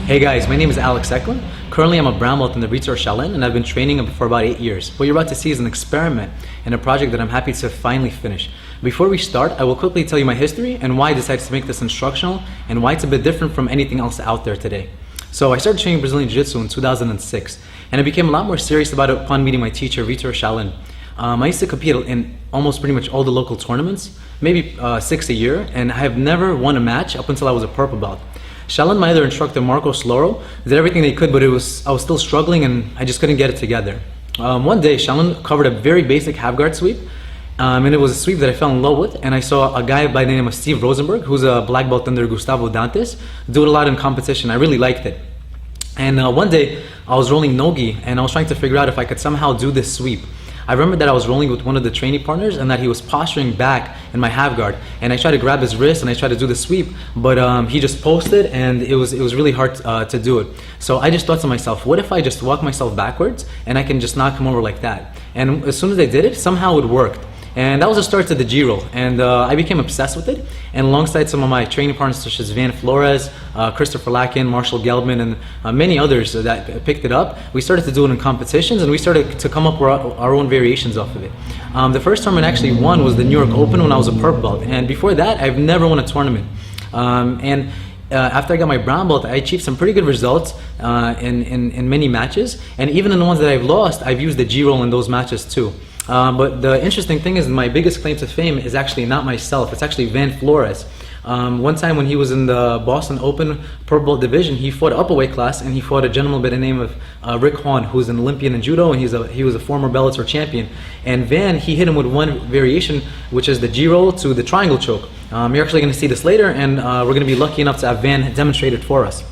Hey guys, my name is Ecklin. Currently I'm a brown belt in the Riva Shaolin and I've been training for about 8 years. What you're about to see is an experiment and a project that I'm happy to finally finish. Before we start, I will quickly tell you my history and why I decided to make this instructional and why it's a bit different from anything else out there today. So I started training Brazilian Jiu Jitsu in 2006 and I became a lot more serious about it upon meeting my teacher, Riva Shaolin. I used to compete in almost pretty much all the local tournaments, maybe 6 a year, and I have never won a match up until I was a purple belt. Shaolin, my other instructor, Marcos Loro, did everything they could, but I was still struggling and I just couldn't get it together. One day, Shaolin covered a very basic half guard sweep, and it was a sweep that I fell in love with, and I saw a guy by the name of Steve Rosenberg, who's a black belt under Gustavo Dantes, do it a lot in competition. I really liked it. And one day, I was rolling nogi, and I was trying to figure out if I could somehow do this sweep. I remember that I was rolling with one of the trainee partners and that he was posturing back in my half guard, and I tried to grab his wrist and I tried to do the sweep, but he just posted and it was really hard to do it. So I just thought to myself, what if I just walk myself backwards and I can just knock him over like that? And as soon as I did it, somehow it worked. And that was the start to the G-roll, and I became obsessed with it. And alongside some of my training partners such as Van Flores, Christopher Lakin, Marshall Gelman, and many others that picked it up, we started to do it in competitions and we started to come up with our own variations off of it. The first tournament I actually won was the New York Open when I was a purple belt, and before that I've never won a tournament. After I got my brown belt, I achieved some pretty good results in many matches, and even in the ones that I've lost, I've used the G-roll in those matches too. But the interesting thing is my biggest claim to fame is actually not myself, it's actually Van Flores. One time when he was in the Boston Open purple belt division, he fought up a weight class and he fought a gentleman by the name of Rick Hahn, who's an Olympian in judo, and he was a former Bellator champion. And Van, he hit him with one variation, which is the G-roll to the triangle choke. You're actually going to see this later, and we're going to be lucky enough to have Van demonstrate it for us.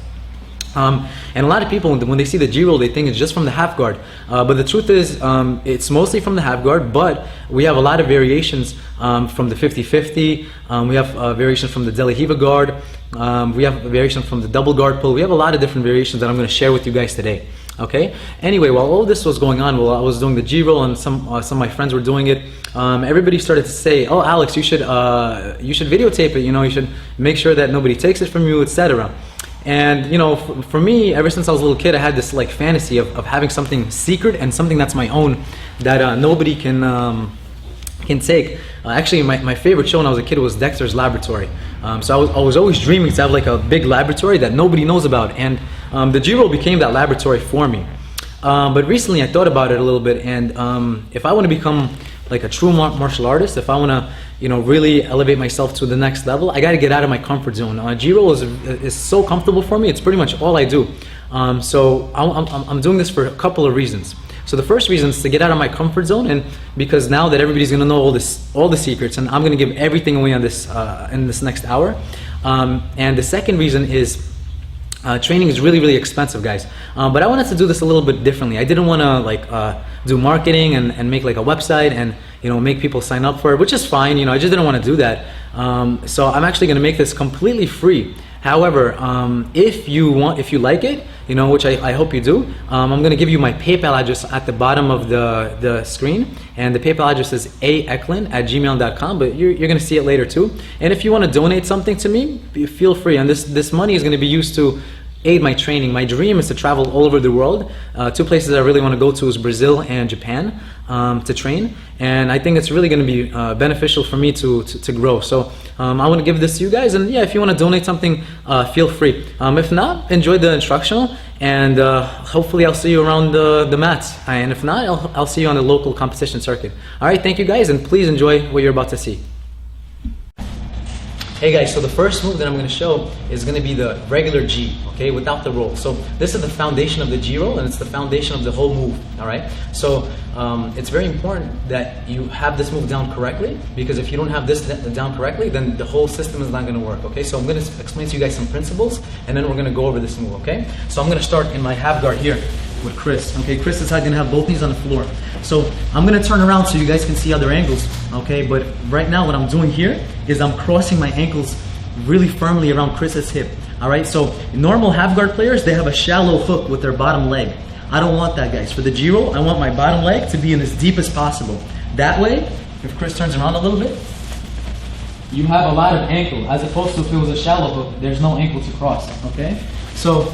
And a lot of people, when they see the G-roll, they think it's just from the half guard. But the truth is, it's mostly from the half guard, but we have a lot of variations from the 50-50. We have variations from the Deli Hiva guard. We have variations from the double guard pull. We have a lot of different variations that I'm going to share with you guys today. Okay. Anyway, while all this was going on, while I was doing the G-roll and some of my friends were doing it, everybody started to say, "Oh, Alex, you should videotape it. You know, you should make sure that nobody takes it from you, etc." And you know, for me, ever since I was a little kid, I had this like fantasy of having something secret and something that's my own that nobody can take. Actually, my favorite show when I was a kid was Dexter's Laboratory. So I was always dreaming to have like a big laboratory that nobody knows about, and the G-roll became that laboratory for me. But recently I thought about it a little bit, and if I want to become like a true martial artist, if I want to, you know, really elevate myself to the next level, I got to get out of my comfort zone. G-roll is so comfortable for me. It's pretty much all I do. So I'm doing this for a couple of reasons. So the first reason is to get out of my comfort zone, and because now that everybody's going to know all the secrets, and I'm going to give everything away on this in this next hour. And the second reason is training is really expensive, guys. But I wanted to do this a little bit differently. I didn't want to like do marketing and make like a website and, you know, make people sign up for it, which is fine. You know, I just didn't want to do that. So I'm actually going to make this completely free. However, if you like it, you know, which I hope you do, I'm going to give you my PayPal address at the bottom of the screen, and the PayPal address is aecklin@gmail.com, but you're going to see it later too. And if you want to donate something to me, feel free, and this money is going to be used to aid my training. My dream is to travel all over the world. Two places I really want to go to is Brazil and Japan to train, and I think it's really going to be beneficial for me to grow. So I want to give this to you guys, and yeah, if you want to donate something, feel free. If not, enjoy the instructional, and hopefully I'll see you around the mats, and if not, I'll see you on the local competition circuit. All right, thank you guys, and please enjoy what you're about to see. Hey guys, so the first move that I'm going to show is going to be the regular G, okay, without the roll. So this is the foundation of the G-roll, and it's the foundation of the whole move, all right? So it's very important that you have this move down correctly, because if you don't have this down correctly, then the whole system is not going to work, okay? So I'm going to explain to you guys some principles, and then we're going to go over this move, okay? So I'm going to start in my half guard here with Chris, okay? Chris is going to have both knees on the floor. So I'm going to turn around so you guys can see other angles, okay? But right now what I'm doing here is I'm crossing my ankles really firmly around Chris's hip, all right? So normal half guard players, they have a shallow hook with their bottom leg. I don't want that, guys. For the G-roll, I want my bottom leg to be in as deep as possible. That way, if Chris turns around a little bit, you have a lot of ankle, as opposed to if it was a shallow hook, there's no ankle to cross, okay? So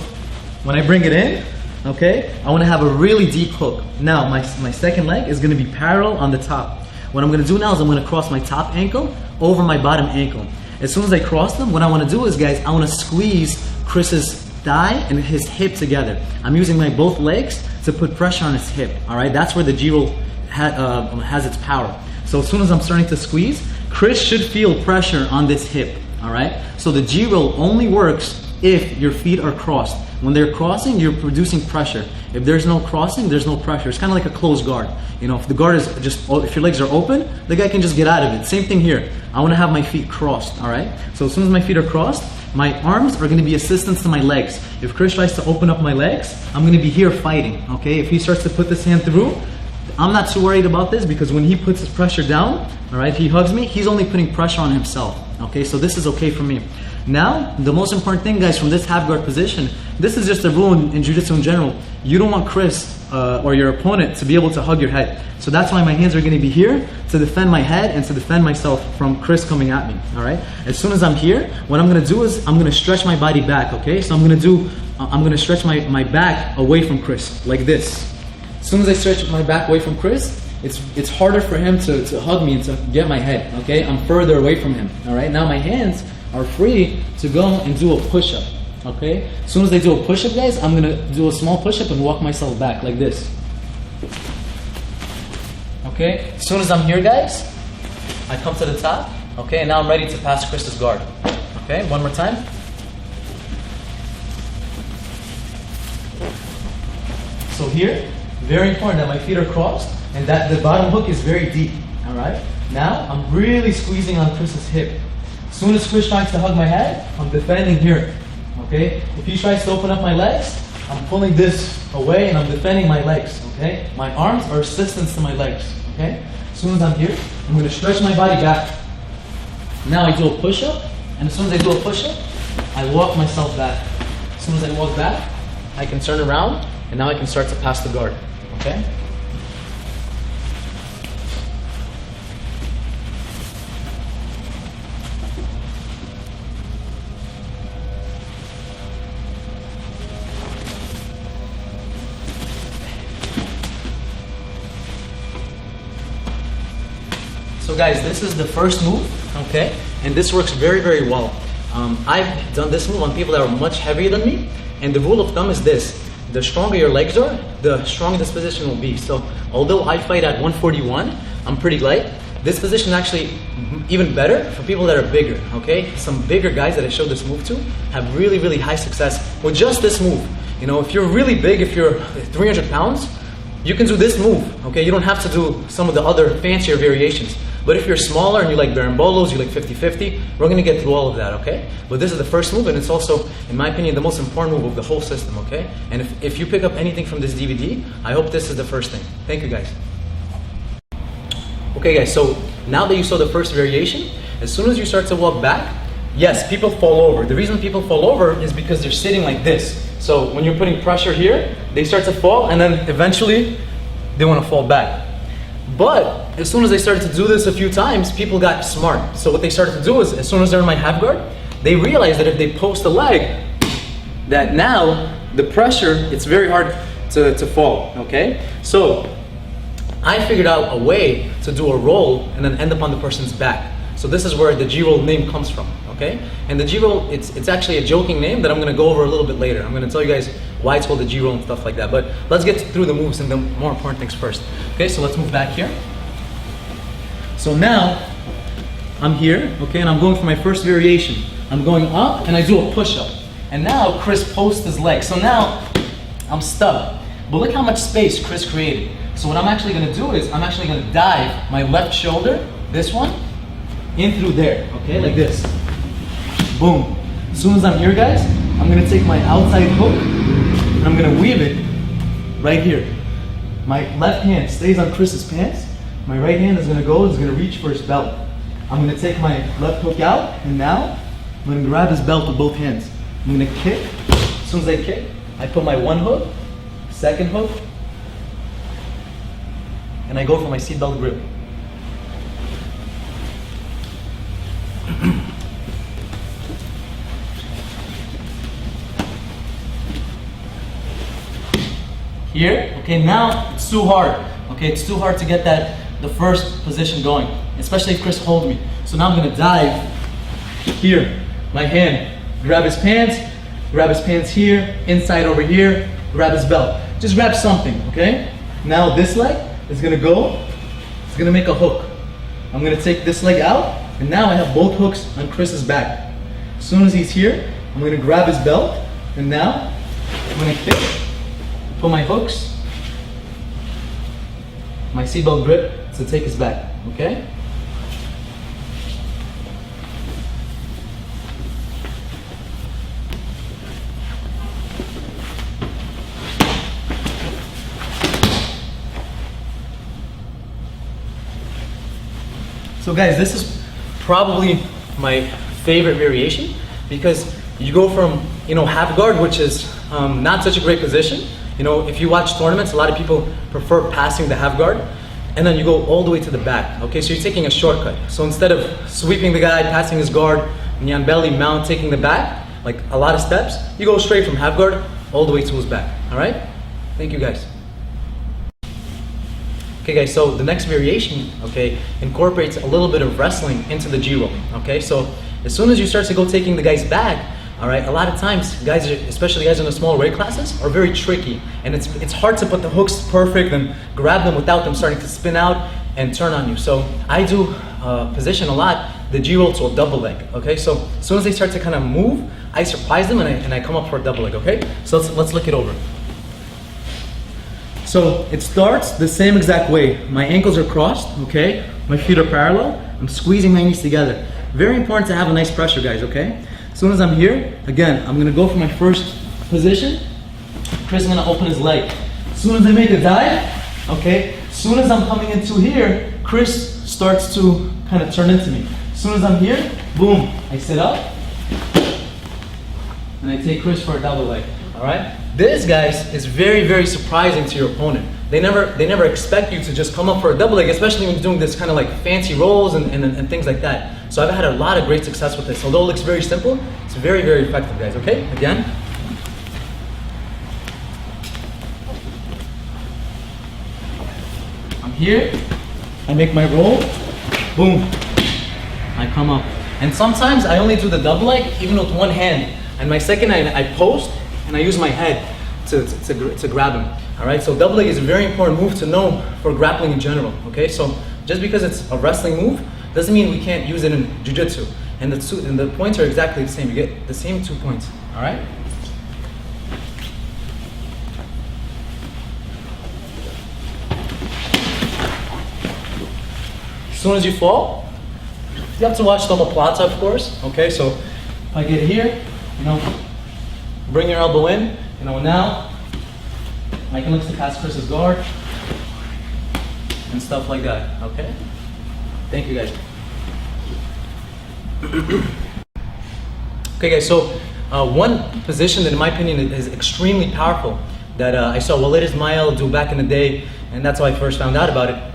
When I bring it in, okay, I want to have a really deep hook. Now, my second leg is going to be parallel on the top. What I'm going to do now is I'm going to cross my top ankle over my bottom ankle. As soon as I cross them, what I want to do is, guys, I want to squeeze Chris's thigh and his hip together. I'm using my both legs to put pressure on his hip, all right? That's where the G-roll has its power. So as soon as I'm starting to squeeze, Chris should feel pressure on this hip, all right? So the G-roll only works if your feet are crossed. When they're crossing, you're producing pressure. If there's no crossing, there's no pressure. It's kind of like a closed guard. You know, if the guard is just, if your legs are open, the guy can just get out of it. Same thing here. I want to have my feet crossed, all right? So as soon as my feet are crossed, my arms are going to be assistants to my legs. If Chris tries to open up my legs, I'm going to be here fighting, okay? If he starts to put this hand through, I'm not too worried about this because when he puts his pressure down, all right, he hugs me, he's only putting pressure on himself, okay? So this is okay for me. Now, the most important thing, guys, from this half guard position, this is just a rule in Jiu-Jitsu in general. You don't want Chris or your opponent to be able to hug your head. So that's why my hands are going to be here to defend my head and to defend myself from Chris coming at me, all right? As soon as I'm here, what I'm going to do is I'm going to stretch my body back, okay? So I'm going to stretch my back away from Chris, like this. As soon as I stretch my back away from Chris, it's harder for him to hug me and to get my head, okay? I'm further away from him, all right? Now my hands are free to go and do a push-up, okay? As soon as I do a push-up, guys, I'm gonna do a small push-up and walk myself back like this. Okay? As soon as I'm here, guys, I come to the top, okay? And now I'm ready to pass Chris's guard. Okay? One more time. So here, very important that my feet are crossed and that the bottom hook is very deep, all right? Now, I'm really squeezing on Chris's hip. As soon as Chris tries to hug my head, I'm defending here, okay? If he tries to open up my legs, I'm pulling this away and I'm defending my legs, okay? My arms are assistants to my legs, okay? As soon as I'm here, I'm going to stretch my body back. Now I do a push-up, and as soon as I do a push-up, I walk myself back. As soon as I walk back, I can turn around, and now I can start to pass the guard, okay? So guys, this is the first move, okay? And this works very, very well. I've done this move on people that are much heavier than me, and the rule of thumb is this: the stronger your legs are, the stronger this position will be. So although I fight at 141, I'm pretty light. This position is actually even better for people that are bigger, okay? Some bigger guys that I showed this move to have really, really high success with just this move. You know, if you're really big, if you're 300 pounds, you can do this move, okay? You don't have to do some of the other fancier variations. But if you're smaller and you like berimbolos, you like 50-50, we're gonna get through all of that, okay? But this is the first move, and it's also, in my opinion, the most important move of the whole system, okay? And if you pick up anything from this DVD, I hope this is the first thing. Thank you, guys. Okay, guys, so now that you saw the first variation, as soon as you start to walk back, yes, people fall over. The reason people fall over is because they're sitting like this. So when you're putting pressure here, they start to fall, and then eventually, they wanna fall back. But as soon as they started to do this a few times, people got smart. So what they started to do is, as soon as they're in my half guard, they realized that if they post a leg, that now the pressure, it's very hard to fall, okay? So I figured out a way to do a roll and then end up on the person's back. So this is where the G-roll name comes from, okay? And the G-roll, it's actually a joking name that I'm gonna go over a little bit later. I'm gonna tell you guys why it's called the G-roll and stuff like that. But let's get through the moves and the more important things first. Okay, so let's move back here. So now, I'm here, okay, and I'm going for my first variation. I'm going up and I do a push-up. And now Chris posts his leg. So now, I'm stuck. But look how much space Chris created. So what I'm actually gonna do is, I'm actually gonna dive my left shoulder, this one, in through there, okay, like this. Boom. As soon as I'm here, guys, I'm gonna take my outside hook and I'm gonna weave it right here. My left hand stays on Chris's pants. My right hand is gonna reach for his belt. I'm gonna take my left hook out, and now I'm gonna grab his belt with both hands. I'm gonna kick. As soon as I kick, I put my one hook, second hook, and I go for my seatbelt grip. here. Okay, now it's too hard. Okay, it's too hard to get the first position going, especially if Chris holds me. So now I'm gonna dive here, my hand, grab his pants here, inside over here, grab his belt. Just grab something, okay? Now this leg is gonna go, it's gonna make a hook. I'm gonna take this leg out, and now I have both hooks on Chris's back. As soon as he's here, I'm gonna grab his belt, and now I'm gonna kick, put my hooks, my seatbelt grip to take his back, okay? So guys, this is probably my favorite variation because you go from, half guard, which is not such a great position. If you watch tournaments, a lot of people prefer passing the half guard, and then you go all the way to the back. Okay, so you're taking a shortcut. So instead of sweeping the guy, passing his guard, Nyan belly, mount, taking the back, like a lot of steps, you go straight from half guard all the way to his back. All right? Thank you guys. Okay guys, so the next variation, okay, incorporates a little bit of wrestling into the G-roll, okay? So as soon as you start to go taking the guy's back, all right, a lot of times guys, especially guys in the small weight classes, are very tricky, and it's hard to put the hooks perfect and grab them without them starting to spin out and turn on you. So I do position a lot the G-roll to a double leg, okay? So as soon as they start to kind of move, I surprise them and I come up for a double leg, okay? So let's look it over. So it starts the same exact way. My ankles are crossed, okay? My feet are parallel. I'm squeezing my knees together. Very important to have a nice pressure, guys, okay? As soon as I'm here, again, I'm gonna go for my first position. Chris is gonna open his leg. As soon as I make a dive, okay? As soon as I'm coming into here, Chris starts to kind of turn into me. As soon as I'm here, boom, I sit up, and I take Chris for a double leg, all right? This, guys, is very, very surprising to your opponent. They never expect you to just come up for a double leg, especially when you're doing this kind of like fancy rolls and things like that. So I've had a lot of great success with this. Although it looks very simple, it's very, very effective, guys, okay? Again. I'm here, I make my roll, boom, I come up. And sometimes I only do the double leg even with one hand. And my second hand, I post, and I use my head to grab him. All right, so double leg is a very important move to know for grappling in general. Okay, so just because it's a wrestling move doesn't mean we can't use it in Jiu Jitsu. And the points are exactly the same. You get the same 2 points. All right. As soon as you fall, you have to watch the omoplata, of course. Okay, so if I get here, bring your elbow in, now I can look to pass Chris's guard and stuff like that, okay? Thank you guys. Okay guys, so one position that in my opinion is extremely powerful that I saw Walid Ismail do back in the day, and that's how I first found out about it.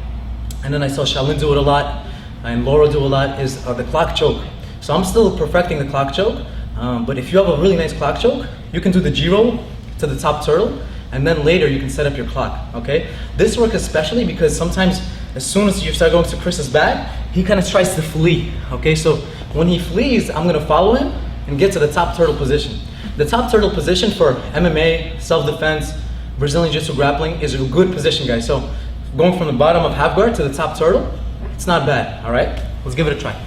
And then I saw Shaolin do it a lot, and Laura do a lot, is the clock choke. So I'm still perfecting the clock choke. But if you have a really nice clock choke, you can do the G-roll to the top turtle, and then later you can set up your clock, okay? This works especially because sometimes as soon as you start going to Chris's back, he kind of tries to flee, okay? So when he flees, I'm gonna follow him and get to the top turtle position. The top turtle position for MMA, self-defense, Brazilian Jiu Jitsu grappling is a good position, guys. So going from the bottom of half guard to the top turtle, it's not bad, all right? Let's give it a try.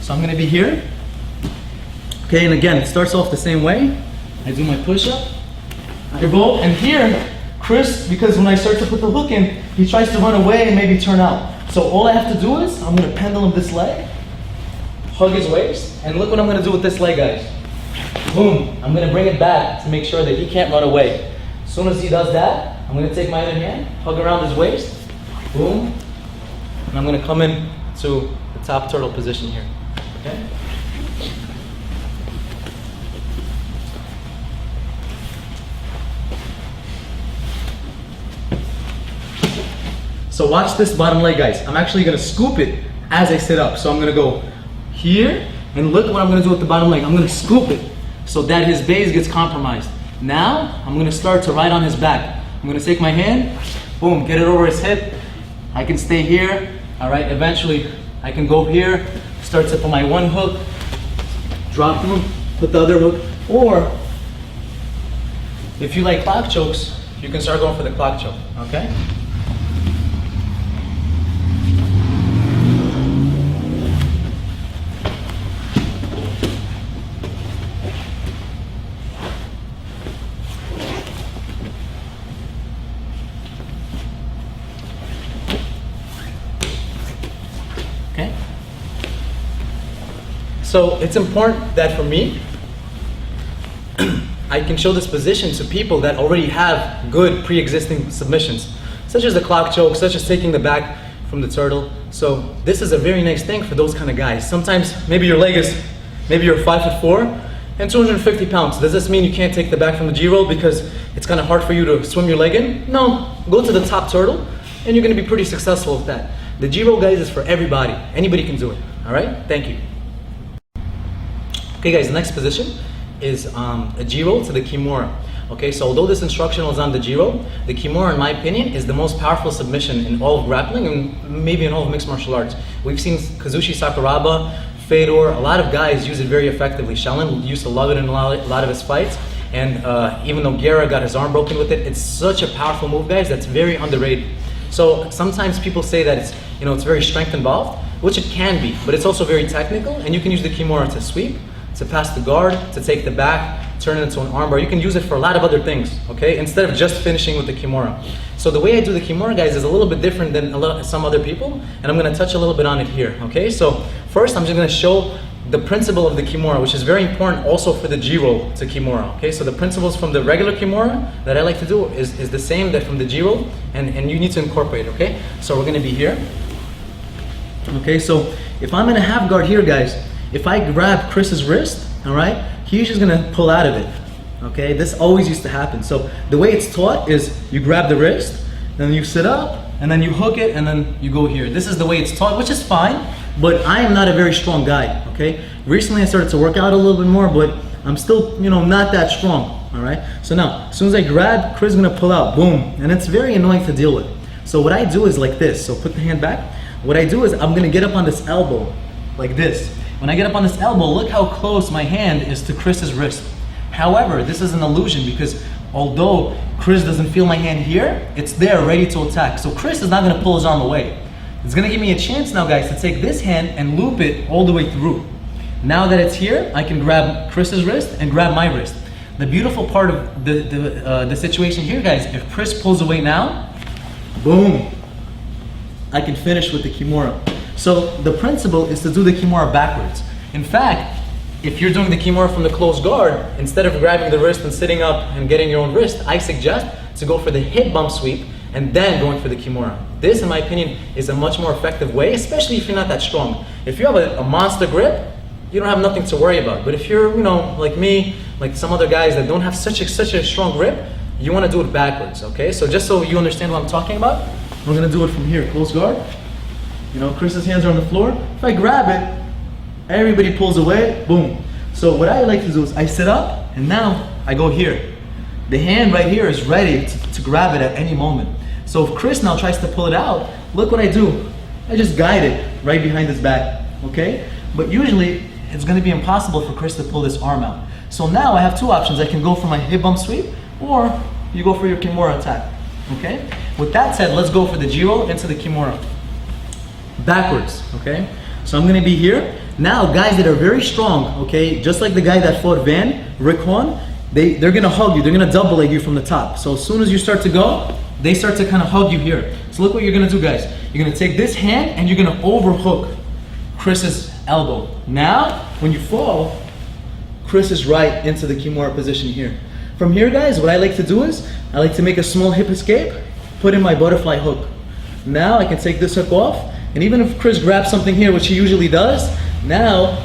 So I'm gonna be here. Okay, and again, it starts off the same way. I do my push-up, I go, and here, Chris, because when I start to put the hook in, he tries to run away and maybe turn out. So all I have to do is, I'm gonna pendulum this leg, hug his waist, and look what I'm gonna do with this leg, guys. Boom, I'm gonna bring it back to make sure that he can't run away. As soon as he does that, I'm gonna take my other hand, hug around his waist, boom, and I'm gonna come in to the top turtle position here, okay? So watch this bottom leg, guys. I'm actually gonna scoop it as I sit up. So I'm gonna go here, and look what I'm gonna do with the bottom leg. I'm gonna scoop it so that his base gets compromised. Now, I'm gonna start to ride on his back. I'm gonna take my hand, boom, get it over his hip. I can stay here, all right? Eventually, I can go here, start to put my one hook, drop him, put the other hook, or if you like clock chokes, you can start going for the clock choke, okay? Okay? So it's important that for me, I can show this position to people that already have good pre-existing submissions, such as the clock choke, such as taking the back from the turtle. So this is a very nice thing for those kind of guys. Sometimes maybe your leg is, maybe you're 5'4" and 250 pounds. Does this mean you can't take the back from the G-roll because it's kind of hard for you to swim your leg in? No, go to the top turtle and you're gonna be pretty successful with that. The G-roll, guys, is for everybody. Anybody can do it, all right? Thank you. Okay, guys, the next position is a G-roll to the kimura. Okay, so although this instructional is on the G-roll, the kimura, in my opinion, is the most powerful submission in all of grappling and maybe in all of mixed martial arts. We've seen Kazushi Sakuraba, Fedor, a lot of guys use it very effectively. Shaolin used to love it in a lot of his fights, and even though Guerra got his arm broken with it, it's such a powerful move, guys, that's very underrated. So sometimes people say that it's, you know, it's very strength involved, which it can be, but it's also very technical, and you can use the kimura to sweep, to pass the guard, to take the back, turn it into an armbar. You can use it for a lot of other things, okay? Instead of just finishing with the kimura. So the way I do the kimura, guys, is a little bit different than some other people, and I'm gonna touch a little bit on it here, okay? So first, I'm just gonna show the principle of the kimura, which is very important also for the G-roll to kimura, okay? So the principles from the regular kimura that I like to do is the same that from the G-roll, and you need to incorporate, okay? So we're gonna be here. Okay, so if I'm in a half guard here, guys, if I grab Chris's wrist, all right, he's just gonna pull out of it, okay? This always used to happen. So the way it's taught is you grab the wrist, then you sit up, and then you hook it, and then you go here. This is the way it's taught, which is fine, but I am not a very strong guy, okay? Recently I started to work out a little bit more, but I'm still, you know, not that strong, all right? So now, as soon as I grab, Chris is gonna pull out, boom, and it's very annoying to deal with. So what I do is like this, so put the hand back. What I do is I'm gonna get up on this elbow, like this. When I get up on this elbow, look how close my hand is to Chris's wrist. However, this is an illusion because although Chris doesn't feel my hand here, it's there ready to attack. So Chris is not gonna pull his arm away. It's gonna give me a chance now, guys, to take this hand and loop it all the way through. Now that it's here, I can grab Chris's wrist and grab my wrist. The beautiful part of the situation here, guys, if Chris pulls away now, boom, I can finish with the kimura. So the principle is to do the kimura backwards. In fact, if you're doing the kimura from the closed guard, instead of grabbing the wrist and sitting up and getting your own wrist, I suggest to go for the hip bump sweep and then going for the kimura. This, in my opinion, is a much more effective way, especially if you're not that strong. If you have a monster grip, you don't have nothing to worry about. But if you're, you know, like me, like some other guys that don't have such a strong grip, you want to do it backwards, okay? So just so you understand what I'm talking about, we're gonna do it from here, close guard. You know, Chris's hands are on the floor. If I grab it, everybody pulls away, boom. So what I like to do is I sit up, and now I go here. The hand right here is ready to grab it at any moment. So if Chris now tries to pull it out, look what I do. I just guide it right behind his back, okay? But usually, it's gonna be impossible for Chris to pull this arm out. So now I have two options. I can go for my hip bump sweep, or you go for your kimura attack, okay? With that said, let's go for the G-roll into the kimura. Backwards, okay? So I'm gonna be here. Now, guys that are very strong, okay, just like the guy that fought Van, Rick Horn, they're gonna hug you, they're gonna double leg you from the top. So as soon as you start to go, they start to kind of hug you here. So look what you're gonna do, guys. You're gonna take this hand and you're gonna overhook Chris's elbow. Now, when you fall, Chris is right into the kimura position here. From here, guys, what I like to do is, I like to make a small hip escape, put in my butterfly hook. Now I can take this hook off, and even if Chris grabs something here, which he usually does, now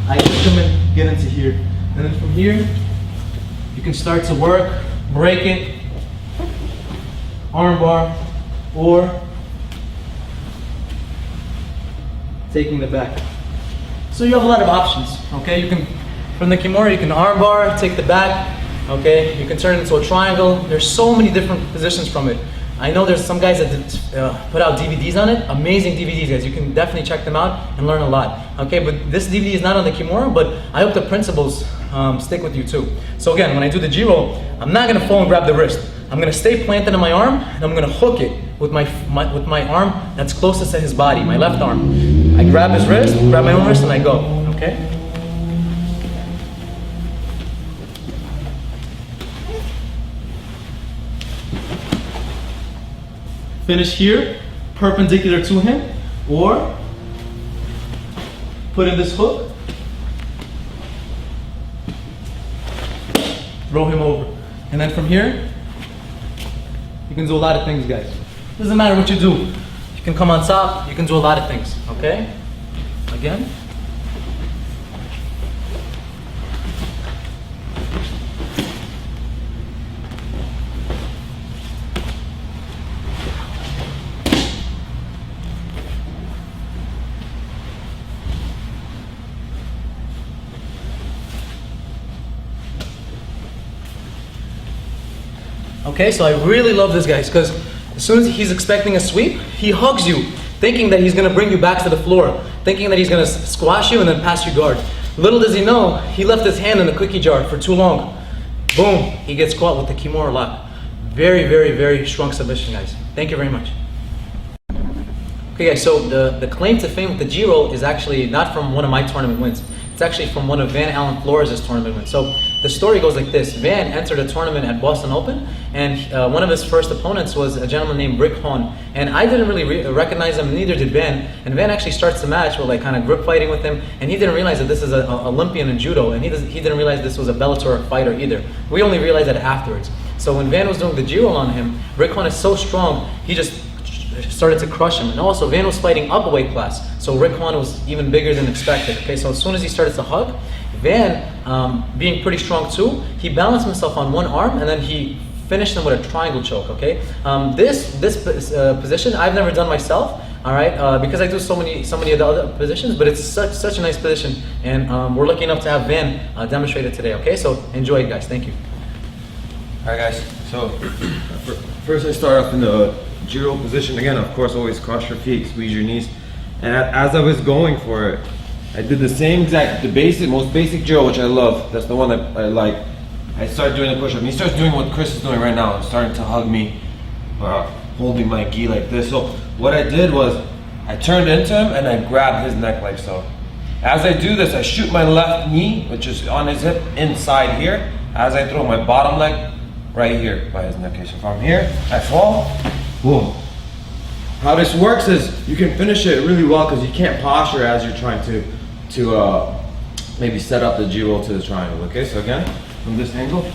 I can come and get into here. And then from here, you can start to work, break it, armbar, or taking the back. So you have a lot of options, okay? You can, from the kimura, you can armbar, take the back, Okay, you can turn it into a triangle. There's so many different positions from it. I know there's some guys that put out DVDs on it. Amazing DVDs, guys. You can definitely check them out and learn a lot. Okay, but this DVD is not on the kimura, but I hope the principles stick with you too. So again, when I do the G-roll, I'm not gonna fall and grab the wrist. I'm gonna stay planted in my arm, and I'm gonna hook it with my arm that's closest to his body, my left arm. I grab his wrist, grab my own wrist, and I go. Okay. Finish here, perpendicular to him, or put in this hook, throw him over. And then from here, you can do a lot of things, guys. Doesn't matter what you do. You can come on top, you can do a lot of things, okay? Again. Okay, so I really love this, guys, because as soon as he's expecting a sweep, he hugs you, thinking that he's going to bring you back to the floor, thinking that he's going to squash you and then pass you guard. Little does he know, he left his hand in the cookie jar for too long. Boom, he gets caught with the kimura lock. Very, very, very strong submission, guys. Thank you very much. Okay, guys, so the claim to fame with the G-roll is actually not from one of my tournament wins. It's actually from one of Van Allen Flores' tournament wins. So the story goes like this. Van entered a tournament at Boston Open, and one of his first opponents was a gentleman named Rick Hahn. And I didn't really recognize him, neither did Van. And Van actually starts the match with like kind of grip fighting with him, and he didn't realize that this is an Olympian in judo, and he didn't realize this was a Bellator fighter either. We only realized that afterwards. So when Van was doing the G-roll on him, Rick Hahn is so strong, he just started to crush him. And also Van was fighting up a weight class, so Rick Hahn was even bigger than expected. Okay, so as soon as he started to hug, Van, being pretty strong too, he balanced himself on one arm and then he finished him with a triangle choke. Okay, this position I've never done myself. All right, because I do so many of the other positions, but it's such a nice position, and we're lucky enough to have Van demonstrate it today. Okay, so enjoy it, guys. Thank you. All right, guys. So first I start off in the G-roll position. Again, of course, always cross your feet, squeeze your knees. And as I was going for it, I did the same exact, most basic G-roll, which I love. That's the one that I like. I started doing the push-up. And he starts doing what Chris is doing right now, starting to hug me, holding my gi like this. So what I did was, I turned into him and I grabbed his neck like so. As I do this, I shoot my left knee, which is on his hip, inside here. As I throw my bottom leg right here by his neck. Okay, so from here, I fall. Boom. How this works is you can finish it really well because you can't posture as you're trying to maybe set up the G-roll to the triangle. Okay, so again, from this angle.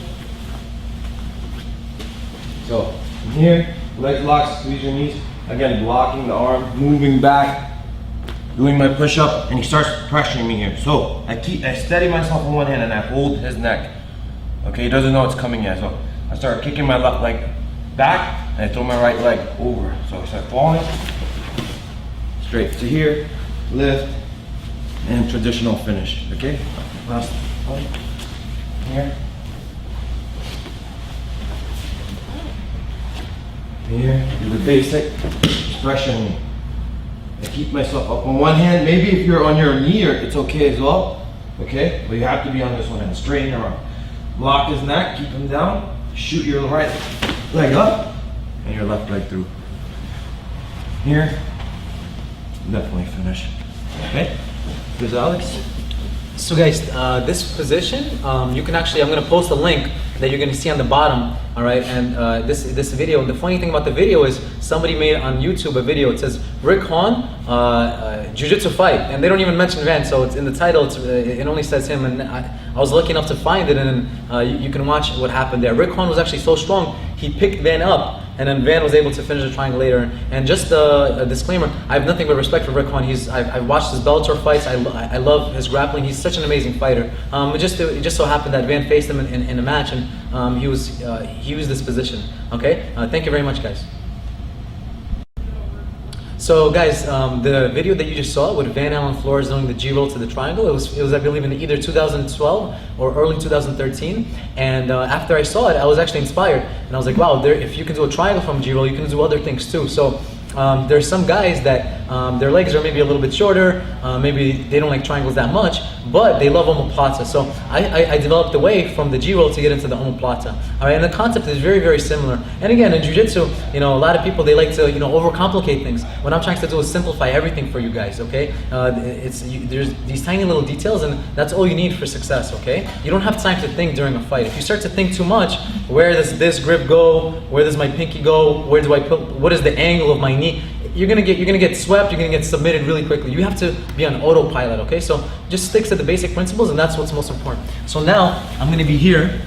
So from here, leg locks, squeeze your knees. Again, blocking the arm, moving back, doing my push-up, and he starts pressuring me here. So I steady myself on one hand and I hold his neck. Okay, he doesn't know it's coming yet. So I start kicking my left leg back, and I throw my right leg over. So I start falling, straight to here, lift, and traditional finish, okay? Last one, here. Here, do the basic, pressure me. I keep myself up on one hand. Maybe if you're on your knee, it's okay as well, okay? But you have to be on this one hand, straighten your arm. Lock his neck, keep him down, shoot your right leg up, and your left leg through. Here, definitely finish. Okay, here's Alex. So guys, this position, you can actually, I'm gonna post a link that you're gonna see on the bottom, all right? And this video, the funny thing about the video is somebody made on YouTube a video, it says, Rick Hahn, Jiu-Jitsu fight, and they don't even mention Van, so it's in the title, it only says him, and I was lucky enough to find it, and you can watch what happened there. Rick Hahn was actually so strong, he picked Van up, and then Van was able to finish the triangle later. And just a disclaimer, I have nothing but respect for Rick Hahn. I've watched his Bellator fights, I love his grappling, he's such an amazing fighter. It just so happened that Van faced him in a match, and he used this position, okay? Thank you very much, guys. So guys, the video that you just saw with Van Allen Flores doing the G roll to the triangle, it was I believe in either 2012 or early 2013. And after I saw it, I was actually inspired, and I was like, wow, if you can do a triangle from G roll, you can do other things too. So there's some guys that their legs are maybe a little bit shorter, maybe they don't like triangles that much, but they love omoplata. So I developed a way from the G roll to get into the omoplata. All right, and the concept is very, very similar. And again, in jiu-jitsu, a lot of people, they like to overcomplicate things. What I'm trying to do is simplify everything for you guys. Okay, there's these tiny little details, and that's all you need for success. Okay, you don't have time to think during a fight. If you start to think too much, where does this grip go? Where does my pinky go? Where do I put? What is the angle of my knee? You're gonna get swept. You're gonna get submitted really quickly. You have to be on autopilot. Okay, so just stick to the basic principles, and that's what's most important. So now I'm gonna be here.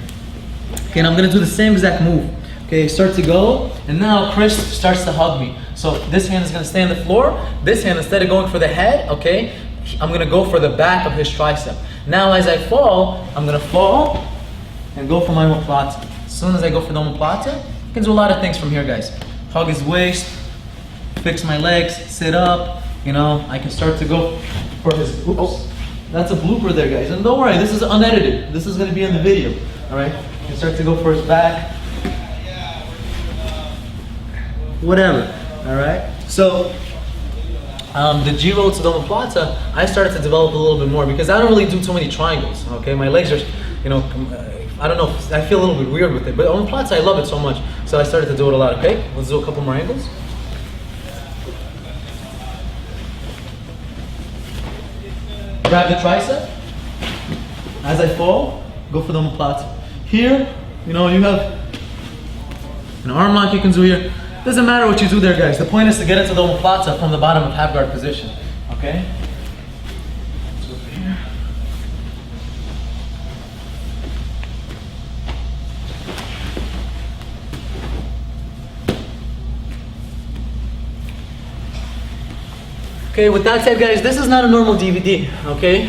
Okay, and I'm gonna do the same exact move. Okay, start to go, and now Chris starts to hug me. So this hand is gonna stay on the floor. This hand, instead of going for the head, okay, I'm gonna go for the back of his tricep. Now as I fall, I'm gonna fall and go for my omoplata. As soon as I go for the omoplata, you can do a lot of things from here, guys. Hug his waist, fix my legs, sit up, I can start to go for his, oops, that's a blooper there, guys. And don't worry, this is unedited. This is gonna be in the video, all right? You can start to go for his back, whatever, all right? So, the G roll to the omoplata, I started to develop a little bit more because I don't really do too many triangles, okay? My legs are, I don't know, I feel a little bit weird with it, but omoplata, I love it so much, so I started to do it a lot, okay? Let's do a couple more angles. Grab the tricep. As I fall, go for the omoplata. Here, you have an arm lock you can do here. Doesn't matter what you do there, guys. The point is to get into the omoplata from the bottom of half guard position. Okay? Let's go over here. Okay, with that said, guys, this is not a normal DVD, okay?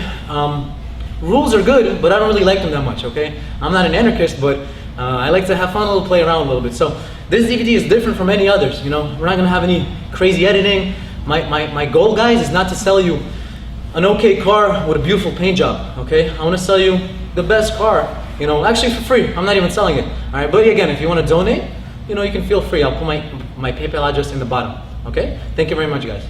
Rules are good, but I don't really like them that much, okay? I'm not an anarchist, but I like to have fun, play around a little bit. So this DVD is different from any others, We're not gonna have any crazy editing. My goal, guys, is not to sell you an okay car with a beautiful paint job, okay? I wanna sell you the best car, actually for free. I'm not even selling it, all right? But again, if you wanna donate, you can feel free. I'll put my PayPal address in the bottom, okay? Thank you very much, guys.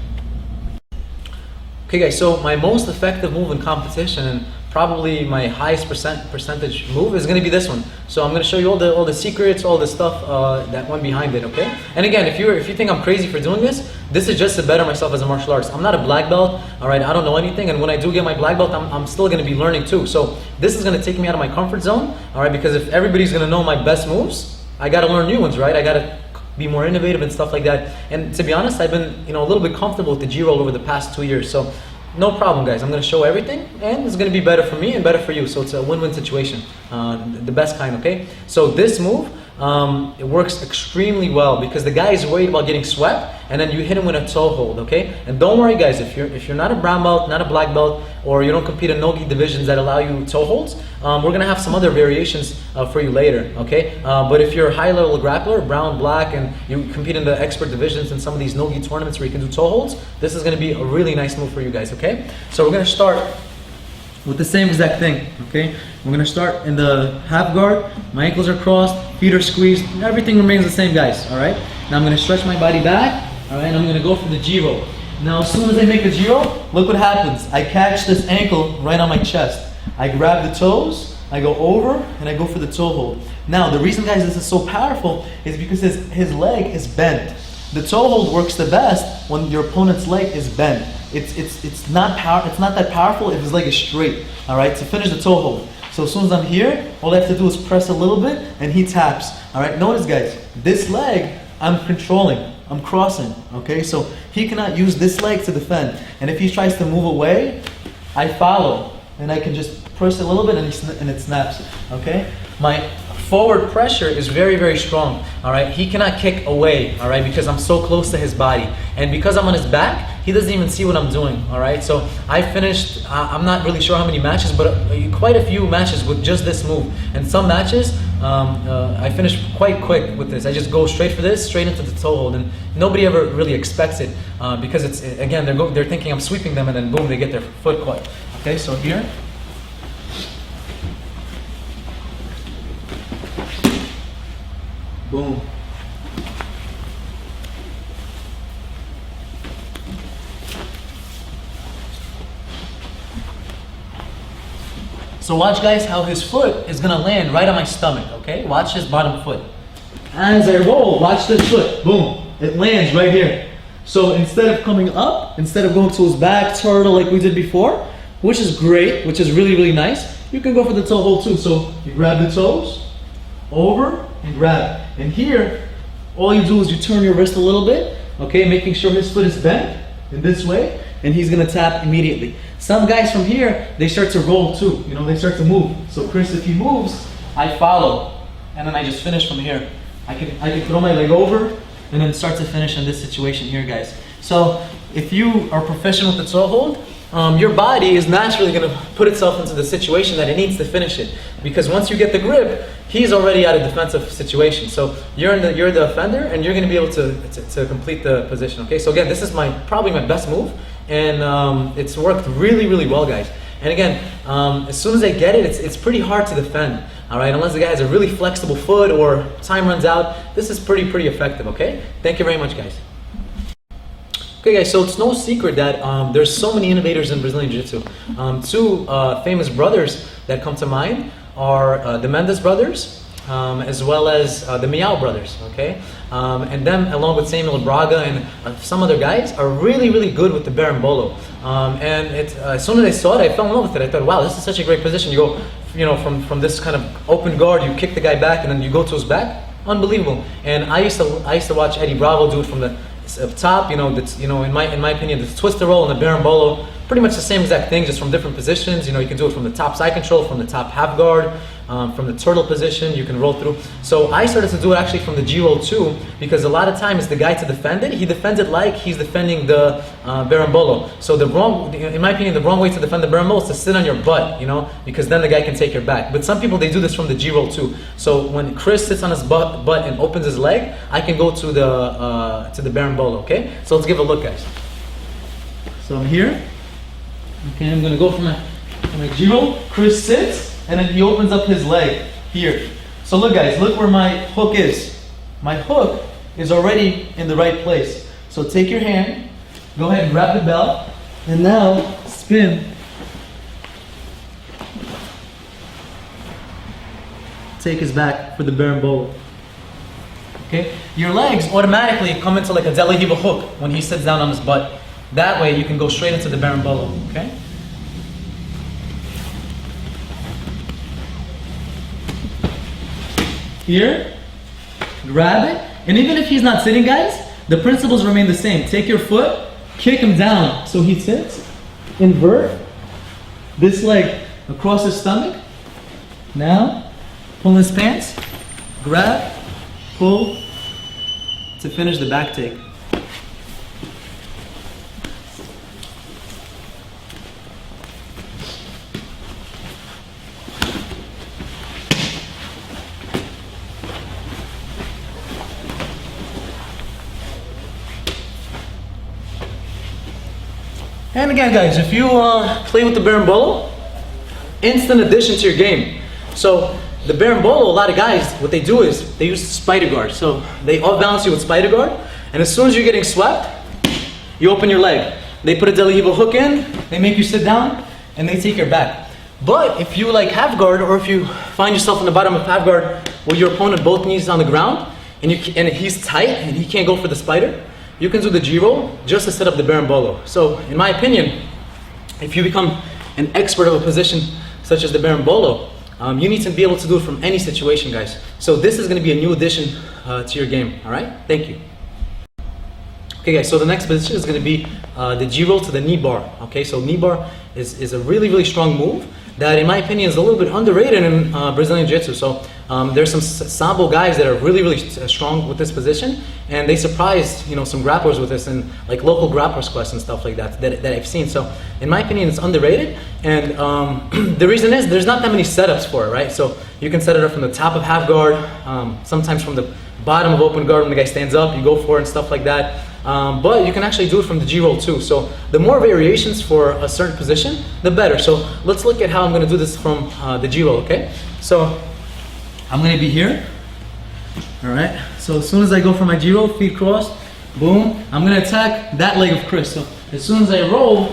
Okay, guys, so my most effective move in competition, and probably my highest percentage move, is going to be this one. So I'm going to show you all the secrets, all the stuff that went behind it, okay? And again, if you think I'm crazy for doing this is just to better myself as a martial artist. I'm not a black belt, all right? I don't know anything, and when I do get my black belt, I'm still going to be learning too. So this is going to take me out of my comfort zone, all right? Because if everybody's going to know my best moves, I got to learn new ones, right? I got to be more innovative and stuff like that. And to be honest, I've been a little bit comfortable with the G roll over the past 2 years. So no problem, guys. I'm going to show everything, and it's going to be better for me and better for you. So it's a win-win situation, the best kind, okay? So this move, it works extremely well because the guy is worried about getting swept, and then you hit him with a toe hold, okay? And don't worry, guys, if you're not a brown belt, not a black belt, or you don't compete in no-gi divisions that allow you toe holds, we're gonna have some other variations for you later, okay? But if you're a high-level grappler, brown, black, and you compete in the expert divisions in some of these no-gi tournaments where you can do toe holds, this is gonna be a really nice move for you guys, okay? So we're gonna start with the same exact thing, okay? We're gonna start in the half guard. My ankles are crossed, feet are squeezed, everything remains the same, guys, all right? Now I'm gonna stretch my body back, all right, and I'm gonna go for the G roll. Now as soon as I make the G roll, look what happens. I catch this ankle right on my chest. I grab the toes, I go over, and I go for the toe hold. Now the reason, guys, this is so powerful is because his leg is bent. The toe hold works the best when your opponent's leg is bent. It's not that powerful if his leg is straight, all right, to finish the toe hold. So as soon as I'm here, all I have to do is press a little bit and he taps, all right? Notice, guys, this leg I'm controlling, I'm crossing, okay? So he cannot use this leg to defend. And if he tries to move away, I follow and I can just press a little bit and it snaps, okay? My forward pressure is very, very strong, all right? He cannot kick away, all right, because I'm so close to his body. And because I'm on his back, he doesn't even see what I'm doing, all right? So I finished, I'm not really sure how many matches, but quite a few matches with just this move. And some matches, I finish quite quick with this. I just go straight for this, straight into the toe hold, and nobody ever really expects it because it's, again, they're thinking I'm sweeping them, and then boom, they get their foot caught. Okay, so here. Boom. So watch, guys, how his foot is gonna land right on my stomach, okay? Watch his bottom foot. As I roll, watch this foot, boom, it lands right here. So instead of coming up, instead of going to his back, turtle like we did before, which is great, which is really, really nice, you can go for the toe hold too. So you grab the toes, over, and grab. And here, all you do is you turn your wrist a little bit, okay, making sure his foot is bent in this way, and he's gonna tap immediately. Some guys from here, they start to roll too, you know, they start to move. So Chris, if he moves, I follow, and then I just finish from here. I can throw my leg over, and then start to finish in this situation here, guys. So if you are proficient with the toe hold, your body is naturally gonna put itself into the situation that it needs to finish it. Because once you get the grip, he's already at a defensive situation. So you're the offender, and you're gonna be able to complete the position, okay? So again, this is probably my best move, and it's worked really, really well, guys. And again, as soon as I get it, it's pretty hard to defend, all right? Unless the guy has a really flexible foot or time runs out, this is pretty effective, okay? Thank you very much, guys. Okay, guys, so it's no secret that there's so many innovators in Brazilian Jiu-Jitsu. Two famous brothers that come to mind are the Mendes brothers, as well as the Miao brothers, okay? And them, along with Samuel Braga and some other guys, are really, really good with the berimbolo. And as soon as I saw it, I fell in love with it. I thought, wow, this is such a great position. You go, you know, from this kind of open guard, you kick the guy back, and then you go to his back. Unbelievable. And I used to watch Eddie Bravo do it from the up top. You know, that's, you know, in my opinion, the twister roll and the berimbolo, pretty much the same exact thing, just from different positions. You know, you can do it from the top side control, from the top half guard, from the turtle position, you can roll through. So I started to do it actually from the G-roll too, because a lot of times the guy to defend it, he defends it like he's defending the berimbolo. So in my opinion, the wrong way to defend the berimbolo is to sit on your butt, you know, because then the guy can take your back. But some people, they do this from the G-roll too. So when Chris sits on his butt and opens his leg, I can go to the berimbolo, okay? So let's give a look, guys. So I'm here. Okay, I'm gonna go for my G-roll. Chris sits, and then he opens up his leg here. So look, guys, look where my hook is. My hook is already in the right place. So take your hand, go ahead and grab the belt, and now spin. Take his back for the berimbolo. Okay, your legs automatically come into like a De La Riva hook when he sits down on his butt. That way you can go straight into the berimbolo, okay? Here, grab it, and even if he's not sitting, guys, the principles remain the same. Take your foot, kick him down so he sits, invert, this leg across his stomach. Now, pull his pants, grab, pull, to finish the back take. And again, guys, if you play with the berimbolo, instant addition to your game. So the berimbolo, a lot of guys, what they do is they use spider guard. So they off balance you with spider guard, and as soon as you're getting swept, you open your leg. They put a De La Riva hook in, they make you sit down, and they take your back. But if you like half guard, or if you find yourself in the bottom of half guard with your opponent both knees on the ground, and he's tight and he can't go for the spider, you can do the G-roll just to set up the berimbolo. So in my opinion, if you become an expert of a position such as the berimbolo, you need to be able to do it from any situation, guys. So this is going to be a new addition to your game, all right? Thank you. Okay, guys, so the next position is going to be the G-roll to the knee bar. Okay, so knee bar is a really, really strong move that, in my opinion, is a little bit underrated in Brazilian Jiu-Jitsu. So There's some sambo guys that are really strong with this position, and they surprised some grapplers with this, and like local grapplers quests and stuff like that I've seen. So in my opinion, it's underrated, and the reason is there's not that many setups for it, right? So you can set it up from the top of half guard, sometimes from the bottom of open guard when the guy stands up, you go for it and stuff like that. But you can actually do it from the G-roll too. So the more variations for a certain position, the better. So let's look at how I'm going to do this from the G-roll, okay? So I'm going to be here, all right? So as soon as I go for my G-roll, feet crossed, boom, I'm going to attack that leg of Chris. So as soon as I roll,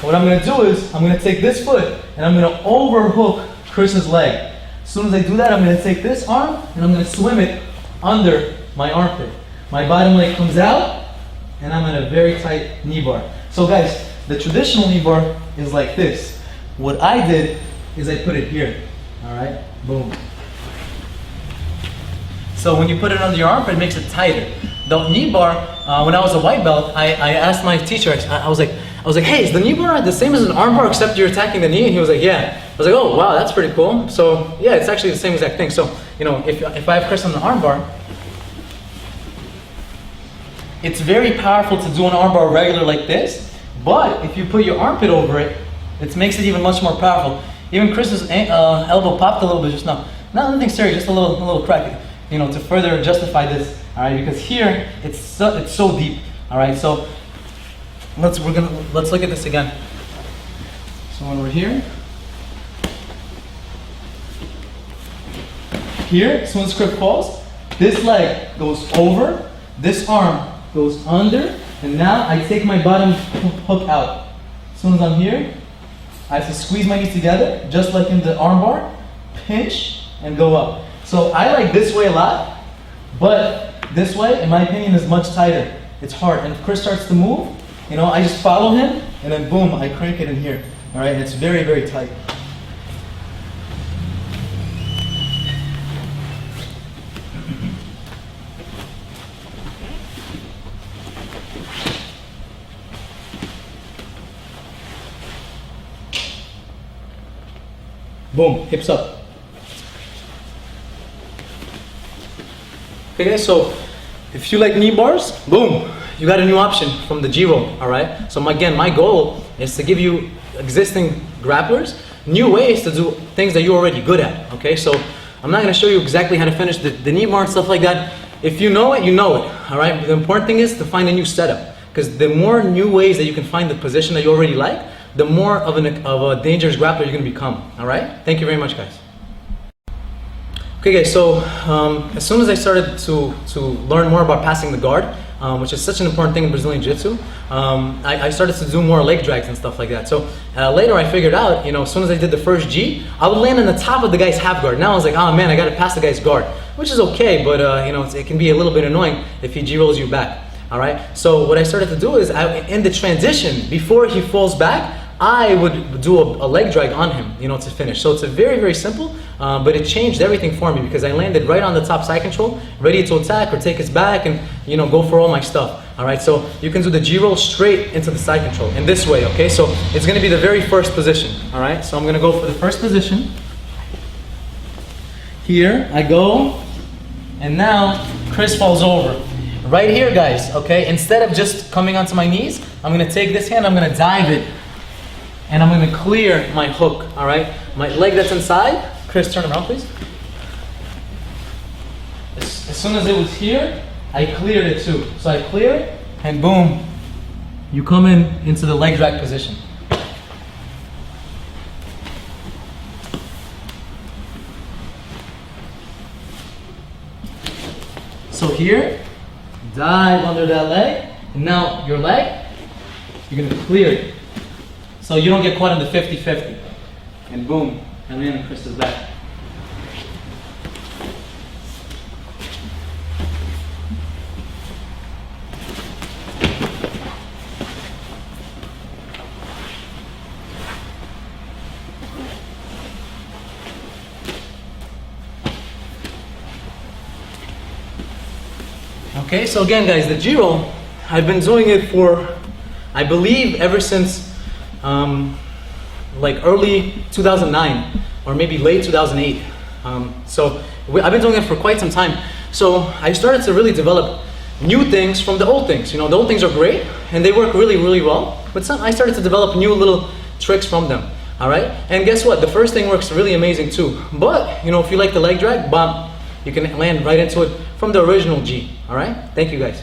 what I'm going to do is I'm going to take this foot and I'm going to overhook Chris's leg. As soon as I do that, I'm going to take this arm and I'm going to swim it under my armpit. My bottom leg comes out and I'm in a very tight knee bar. So guys, the traditional knee bar is like this. What I did is I put it here, all right? Boom. So when you put it under your armpit, it makes it tighter. The knee bar, when I was a white belt, I asked my teacher, I was like, hey, is the knee bar the same as an arm bar except you're attacking the knee? And he was like, yeah. I was like, oh wow, that's pretty cool. So yeah, it's actually the same exact thing. So if I have Chris on the arm bar, it's very powerful to do an arm bar regular like this, but if you put your armpit over it, it makes it even much more powerful. Even Chris's elbow popped a little bit just now. Not anything serious, just a little crack, to further justify this. All right, because here it's so deep. All right, so let's look at this again. So when we're here, as soon as Chris falls, this leg goes over, this arm goes under, and now I take my bottom hook out. As soon as I'm here, I have to squeeze my knees together, just like in the arm bar, pinch, and go up. So I like this way a lot, but this way, in my opinion, is much tighter. It's hard, and if Chris starts to move, I just follow him, and then boom, I crank it in here. All right, and it's very tight. Boom, hips up. Okay guys, so if you like knee bars, boom, you got a new option from the G-roll, all right? So again, my goal is to give you existing grapplers new ways to do things that you're already good at, okay? So I'm not gonna show you exactly how to finish the knee bar and stuff like that. If you know it, you know it, all right? The important thing is to find a new setup, because the more new ways that you can find the position that you already like, the more of a dangerous grappler you're going to become. All right? Thank you very much, guys. Okay, guys. So as soon as I started to learn more about passing the guard, which is such an important thing in Brazilian Jiu Jitsu, I started to do more leg drags and stuff like that. So later I figured out, as soon as I did the first G, I would land on the top of the guy's half guard. Now I was like, oh man, I got to pass the guy's guard, which is okay, but it can be a little bit annoying if he G rolls you back. All right. So what I started to do is, in the transition, before he falls back, I would do a leg drag on him, to finish. So it's a very simple, but it changed everything for me because I landed right on the top side control, ready to attack or take his back and go for all my stuff. All right. So you can do the G-roll straight into the side control in this way. Okay. So it's going to be the very first position. All right. So I'm going to go for the first position. Here I go, and now Chris falls over. Right here, guys, okay? Instead of just coming onto my knees, I'm gonna take this hand, I'm gonna dive it, and I'm gonna clear my hook, all right? My leg that's inside, Chris, turn around, please. As soon as it was here, I cleared it too. So I clear it, and boom, you come into the leg drag position. So here, dive under that leg, and now your leg, you're gonna clear it. So you don't get caught in the 50-50. And boom, I land on Chris's back. Okay, so again guys, the G-roll, I've been doing it for, I believe, ever since like early 2009 or maybe late 2008. I've been doing it for quite some time. So I started to really develop new things from the old things. You know, the old things are great and they work really, really well, but I started to develop new little tricks from them. All right, and guess what? The first thing works really amazing too. But you know, if you like the leg drag, bam, you can land right into it from the original G. All right, thank you guys.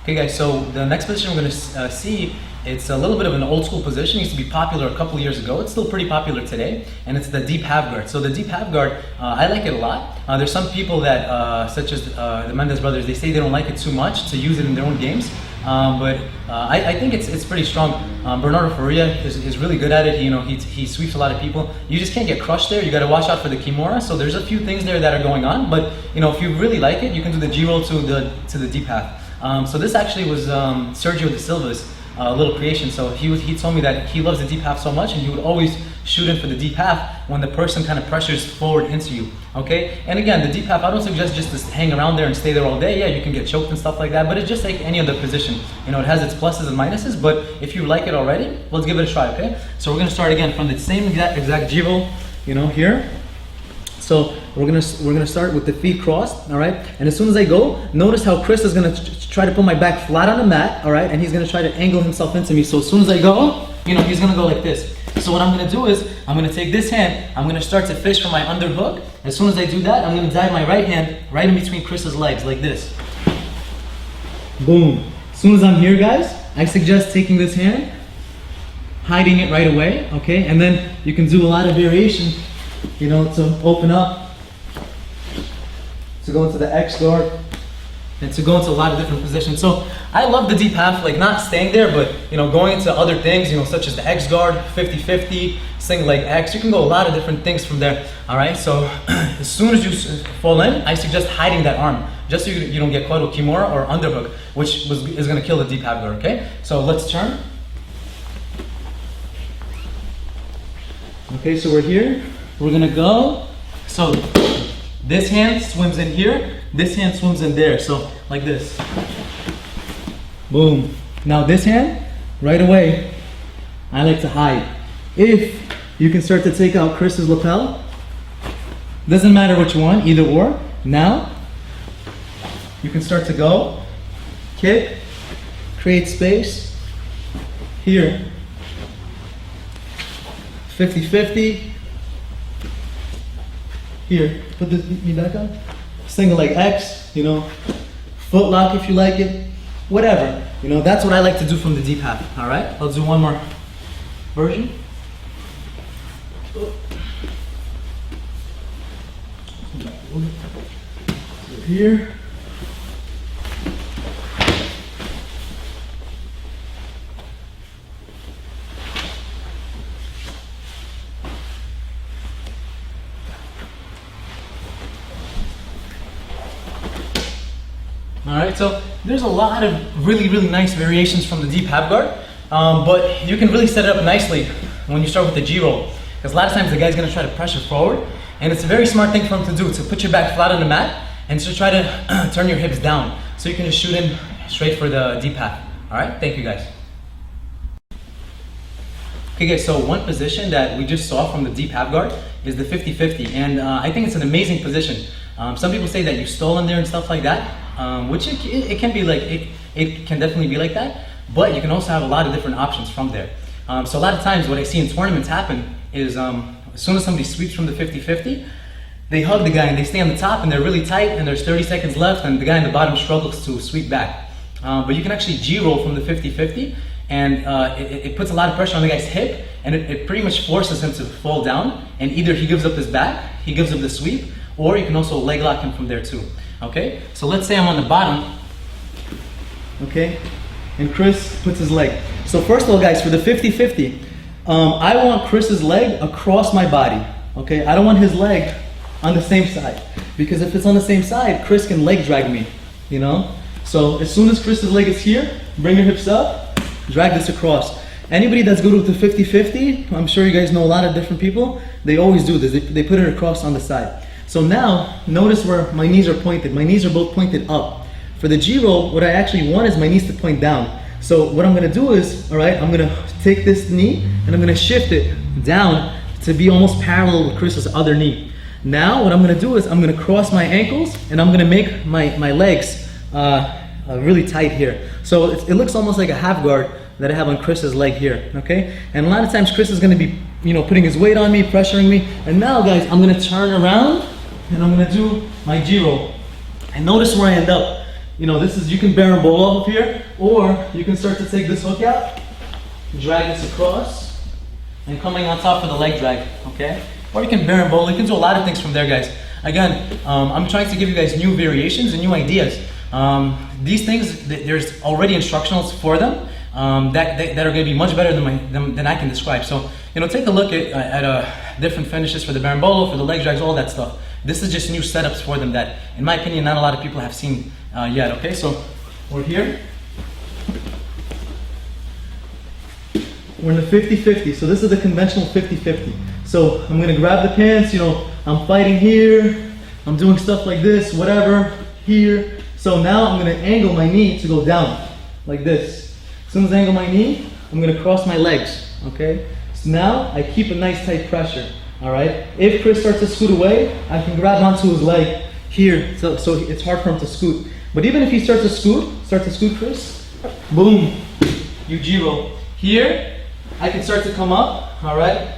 Okay guys, so the next position we're going to see, it's a little bit of an old school position. It used to be popular a couple years ago. It's still pretty popular today, and it's the deep half guard. So the deep half guard, I like it a lot. There's some people that, such as the Mendez brothers, they say they don't like it too much to use it in their own games. But I think it's pretty strong. Bernardo Faria is really good at it. You know, he sweeps a lot of people. You just can't get crushed there. You got to watch out for the kimura. So there's a few things there that are going on. But you know, if you really like it, you can do the G roll to the deep half. So this actually was Sergio De Silva's little creation. So he told me that he loves the deep half so much, and he would always shoot in for the deep half when the person kind of pressures forward into you. Okay, and again, the deep half, I don't suggest just to hang around there and stay there all day. Yeah, you can get choked and stuff like that, but it's just like any other position. You know, it has its pluses and minuses, but if you like it already, let's give it a try. Okay, so we're gonna start again from the same exact G roll, you know, here. So we're gonna start with the feet crossed, all right? And as soon as I go, notice how Chris is gonna try to put my back flat on the mat, all right? And he's gonna try to angle himself into me. So as soon as I go, you know, he's gonna go like this. So what I'm gonna do is, I'm gonna take this hand, I'm gonna start to fish for my underhook. As soon as I do that, I'm gonna dive my right hand right in between Chris's legs, like this. Boom. As soon as I'm here, guys, I suggest taking this hand, hiding it right away, okay? And then you can do a lot of variation, you know, to open up, to go into the X guard, and to go into a lot of different positions. So I love the deep half, like not staying there, but you know, going into other things, you know, such as the X guard, 50-50, single leg X. You can go a lot of different things from there. All right, so as soon as you fall in, I suggest hiding that arm, just so you don't get caught with kimura or underhook, which is going to kill the deep half guard. Okay, so let's turn. Okay, so we're here. We're gonna go. So this hand swims in here. This hand swims in there. So like this. Boom. Now this hand, right away, I like to hide. If you can start to take out Chris's lapel, doesn't matter which one, either or. Now you can start to go, kick, create space. Here, 50-50. Here, put this knee back on. Single leg X, you know, foot lock if you like it, whatever. You know, that's what I like to do from the deep half. All right, let's do one more version. Here. Alright, so there's a lot of really nice variations from the deep half guard, but you can really set it up nicely when you start with the G roll, because a lot of times the guy's going to try to pressure forward, and it's a very smart thing for him to do, to put your back flat on the mat and to try to turn your hips down, so you can just shoot in straight for the deep half. Alright, thank you guys. Okay guys, so one position that we just saw from the deep half guard is the 50-50, and I think it's an amazing position. Some people say that you stall in there and stuff like that, which it can be like, it can definitely be like that, but you can also have a lot of different options from there. So a lot of times what I see in tournaments happen is as soon as somebody sweeps from the 50-50, they hug the guy and they stay on the top and they're really tight and there's 30 seconds left and the guy in the bottom struggles to sweep back. But you can actually G-roll from the 50-50 and it puts a lot of pressure on the guy's hip and it pretty much forces him to fall down, and either he gives up his back, he gives up the sweep, or you can also leg lock him from there too. Okay, so let's say I'm on the bottom, okay, and Chris puts his leg. So first of all guys, for the 50-50, I want Chris's leg across my body, okay? I don't want his leg on the same side, because if it's on the same side, Chris can leg drag me, you know? So as soon as Chris's leg is here, bring your hips up, drag this across. Anybody that's good with the 50-50, I'm sure you guys know a lot of different people, they always do this, they put it across on the side. So now, notice where my knees are pointed. My knees are both pointed up. For the G-roll, what I actually want is my knees to point down. So what I'm gonna do is, all right, I'm gonna take this knee and I'm gonna shift it down to be almost parallel with Chris's other knee. Now what I'm gonna do is I'm gonna cross my ankles and I'm gonna make my legs really tight here. So it looks almost like a half guard that I have on Chris's leg here, okay? And a lot of times Chris is gonna be, putting his weight on me, pressuring me. And now guys, I'm gonna turn around and I'm gonna do my G-roll. And notice where I end up. This is, you can berimbolo up here, or you can start to take this hook out, drag this across, and coming on top for the leg drag, okay? Or you can berimbolo, you can do a lot of things from there, guys. Again, I'm trying to give you guys new variations and new ideas. These things, there's already instructionals for them that are going to be much better than I can describe. So, take a look at different finishes for the berimbolo, for the leg drags, all that stuff. This is just new setups for them that, in my opinion, not a lot of people have seen yet, okay? So, we're here. We're in the 50-50, so this is the conventional 50-50. So I'm gonna grab the pants, I'm fighting here, I'm doing stuff like this, whatever, here. So now I'm gonna angle my knee to go down, like this. As soon as I angle my knee, I'm gonna cross my legs, okay? So now I keep a nice tight pressure, all right? If Chris starts to scoot away, I can grab onto his leg here, so it's hard for him to scoot. But even if he starts to scoot, Chris, boom, you G-roll. Here, I can start to come up, all right?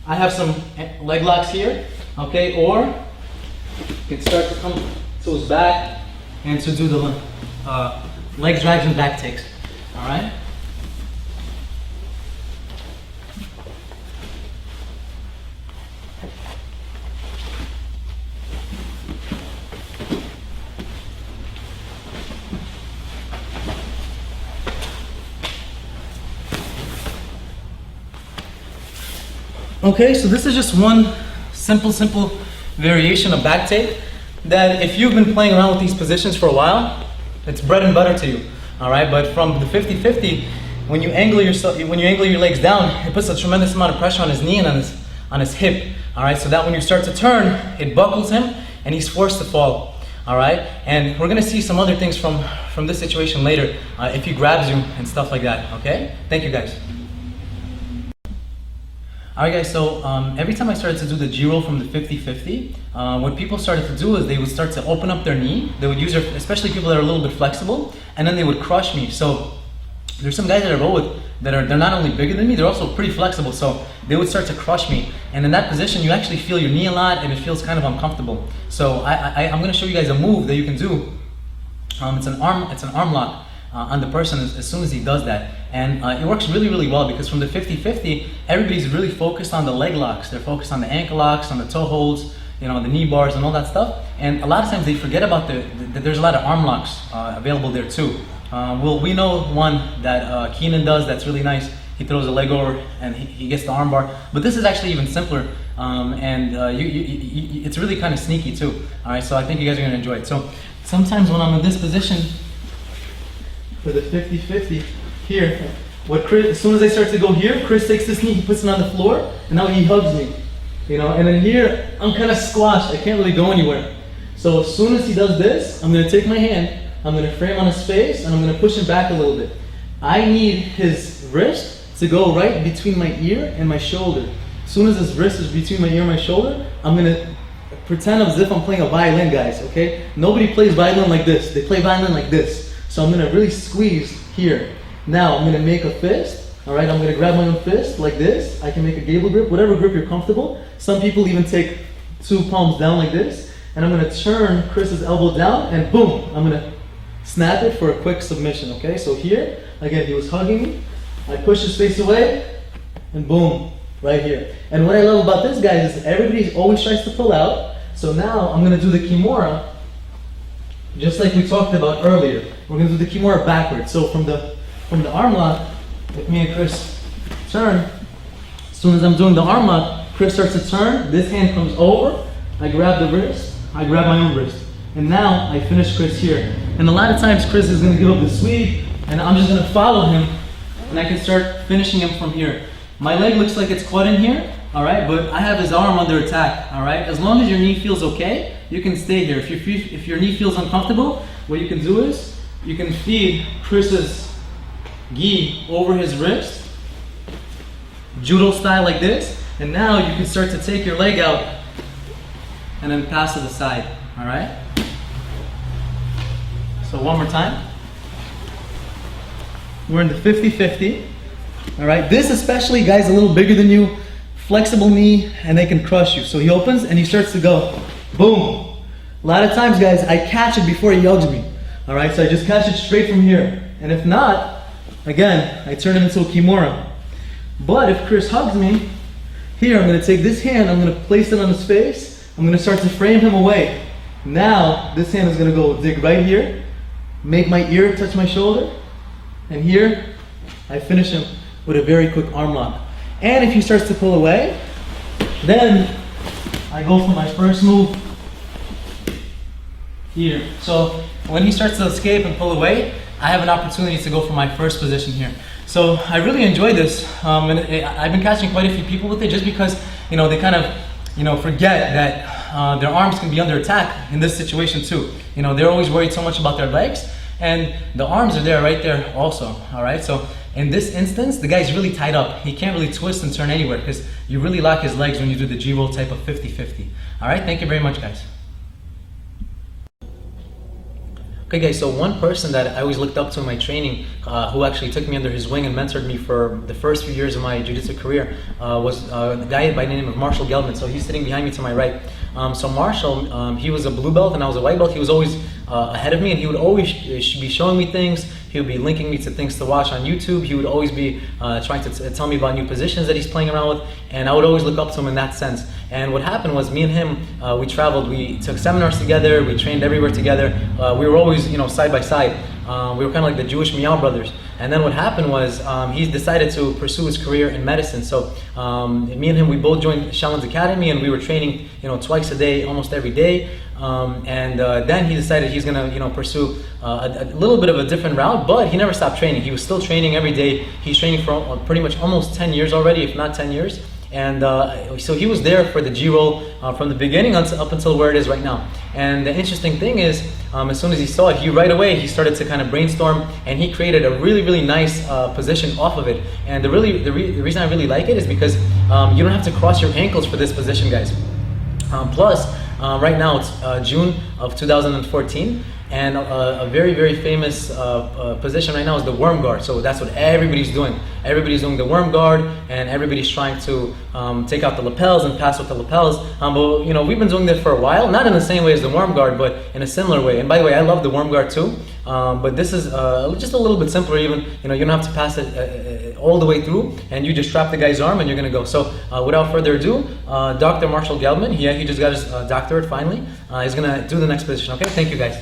I have some leg locks here, okay? Or you can start to come to his back and to do the leg drags and back takes, all right? Okay, so this is just one simple variation of back take that if you've been playing around with these positions for a while, it's bread and butter to you, all right? But from the 50-50, when you angle your legs down, it puts a tremendous amount of pressure on his knee and on his hip, all right? So that when you start to turn, it buckles him and he's forced to fall, all right? And we're gonna see some other things from this situation later if he grabs you and stuff like that, okay? Thank you, guys. Alright guys, so every time I started to do the G-roll from the 50-50, what people started to do is they would start to open up their knee. They would use especially people that are a little bit flexible, and then they would crush me. So there's some guys that I roll with they're not only bigger than me, they're also pretty flexible. So they would start to crush me, and in that position, you actually feel your knee a lot, and it feels kind of uncomfortable. So I'm going to show you guys a move that you can do. It's an arm lock. On the person as soon as he does that, and it works really well because from the 50-50 everybody's really focused on the leg locks. They're focused on the ankle locks, on the toe holds, the knee bars and all that stuff, and a lot of times they forget about that there's a lot of arm locks available there too. We know one that Keenan does that's really nice. He throws a leg over and he gets the arm bar, but this is actually even simpler, and it's really kind of sneaky too. Alright, so I think you guys are going to enjoy it. So sometimes when I'm in this position for the 50-50 here, as soon as I start to go here, Chris takes this knee, he puts it on the floor, and now he hugs me, and then here, I'm kind of squashed, I can't really go anywhere. So as soon as he does this, I'm going to take my hand, I'm going to frame on his face, and I'm going to push him back a little bit. I need his wrist to go right between my ear and my shoulder. As soon as his wrist is between my ear and my shoulder, I'm going to pretend as if I'm playing a violin, guys, okay? Nobody plays violin like this, they play violin like this. So I'm gonna really squeeze here. Now I'm gonna make a fist, all right? I'm gonna grab my own fist like this. I can make a gable grip, whatever grip you're comfortable. Some people even take 2 palms down like this. And I'm gonna turn Chris's elbow down and boom, I'm gonna snap it for a quick submission, okay? So here, again, he was hugging me. I push his face away and boom, right here. And what I love about this, guys, is everybody always tries to pull out. So now I'm gonna do the kimura, just like we talked about earlier. We're going to do the kimura backwards. So from the arm lock, if me and Chris turn, as soon as I'm doing the arm lock, Chris starts to turn, this hand comes over, I grab the wrist, I grab my own wrist. And now I finish Chris here. And a lot of times Chris is going to give up the sweep, and I'm just going to follow him, and I can start finishing him from here. My leg looks like it's caught in here, all right, but I have his arm under attack, all right? As long as your knee feels okay, you can stay here. If your knee feels uncomfortable, what you can do is you can feed Chris's gi over his wrist, judo style like this, And now you can start to take your leg out and then pass to the side, all right? So one more time. We're in the 50-50, all right? This especially, guys, a little bigger than you, flexible knee, and they can crush you. So he opens and he starts to go, boom. A lot of times, guys, I catch it before he hugs me, all right? So I just catch it straight from here. And if not, again, I turn it into a kimura. But if Chris hugs me, here, I'm gonna take this hand, I'm gonna place it on his face, I'm gonna start to frame him away. Now, this hand is gonna go dig right here, make my ear touch my shoulder, and here, I finish him with a very quick arm lock. And if he starts to pull away, then I go for my first move here. So when he starts to escape and pull away, I have an opportunity to go for my first position here. So I really enjoyed this, and I've been catching quite a few people with it just because, you know, they kind of, you know, forget that their arms can be under attack in this situation too. You know, they're always worried so much about their legs, and the arms are there, right there also, all right? So in this instance, the guy's really tied up. He can't really twist and turn anywhere because you really lock his legs when you do the G-roll type of 50-50. All right, thank you very much, guys. Okay guys, so one person that I always looked up to in my training, who actually took me under his wing and mentored me for the first few years of my jiu-jitsu career, was a guy by the name of Marshall Gelman. So he's sitting behind me to my right. So Marshall, he was a blue belt and I was a white belt. He was always ahead of me, and he would always be showing me things. He would be linking me to things to watch on YouTube. He would always be trying to tell me about new positions that he's playing around with, and I would always look up to him in that sense. And what happened was, me and him, we traveled, we took seminars together, we trained everywhere together. We were always, you know, side by side. We were kind of like the Jewish Meow brothers. And then what happened was, he decided to pursue his career in medicine. So me and him, we both joined Shaolin's Academy, and we were training, you know, twice a day, almost every day. Then he decided he's gonna, you know, pursue a little bit of a different route, but he never stopped training. He was still training every day. He's training for pretty much almost 10 years already, if not 10 years. And so he was there for the G-roll from the beginning up until where it is right now. And the interesting thing is, as soon as he saw it, right away he started to kind of brainstorm, and he created a really, really nice position off of it. And the reason I really like it is because you don't have to cross your ankles for this position, guys. Plus, right now it's June of 2014, and a very, very famous position right now is the worm guard. So that's what everybody's doing. Everybody's doing the worm guard, and everybody's trying to take out the lapels and pass with the lapels. But you know, we've been doing this for a while, not in the same way as the worm guard, but in a similar way. And by the way, I love the worm guard too. But this is just a little bit simpler. Even, you know, you don't have to pass it all the way through, and you just trap the guy's arm and you're gonna go. So without further ado, Dr. Marshall Gelman, he just got his doctorate finally. He's gonna do the next position. Okay, thank you guys.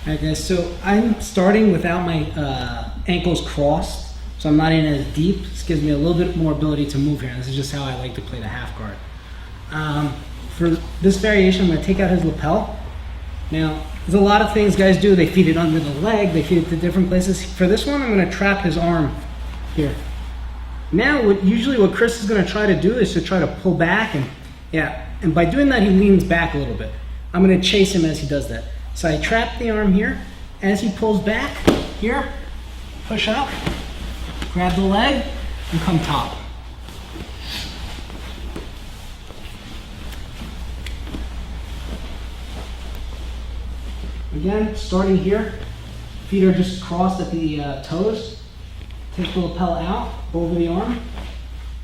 Alright guys, so I'm starting without my ankles crossed, so I'm not in as deep. This gives me a little bit more ability to move here. This is just how I like to play the half guard. For this variation, I'm going to take out his lapel. Now, there's a lot of things guys do. They feed it under the leg, they feed it to different places. For this one, I'm going to trap his arm here. Now, usually what Chris is going to try to do is to try to pull back, and by doing that, he leans back a little bit. I'm going to chase him as he does that. So I trap the arm here. As he pulls back, here, push up, grab the leg, and come top. Again, starting here, feet are just crossed at the toes. Take the lapel out, over the arm,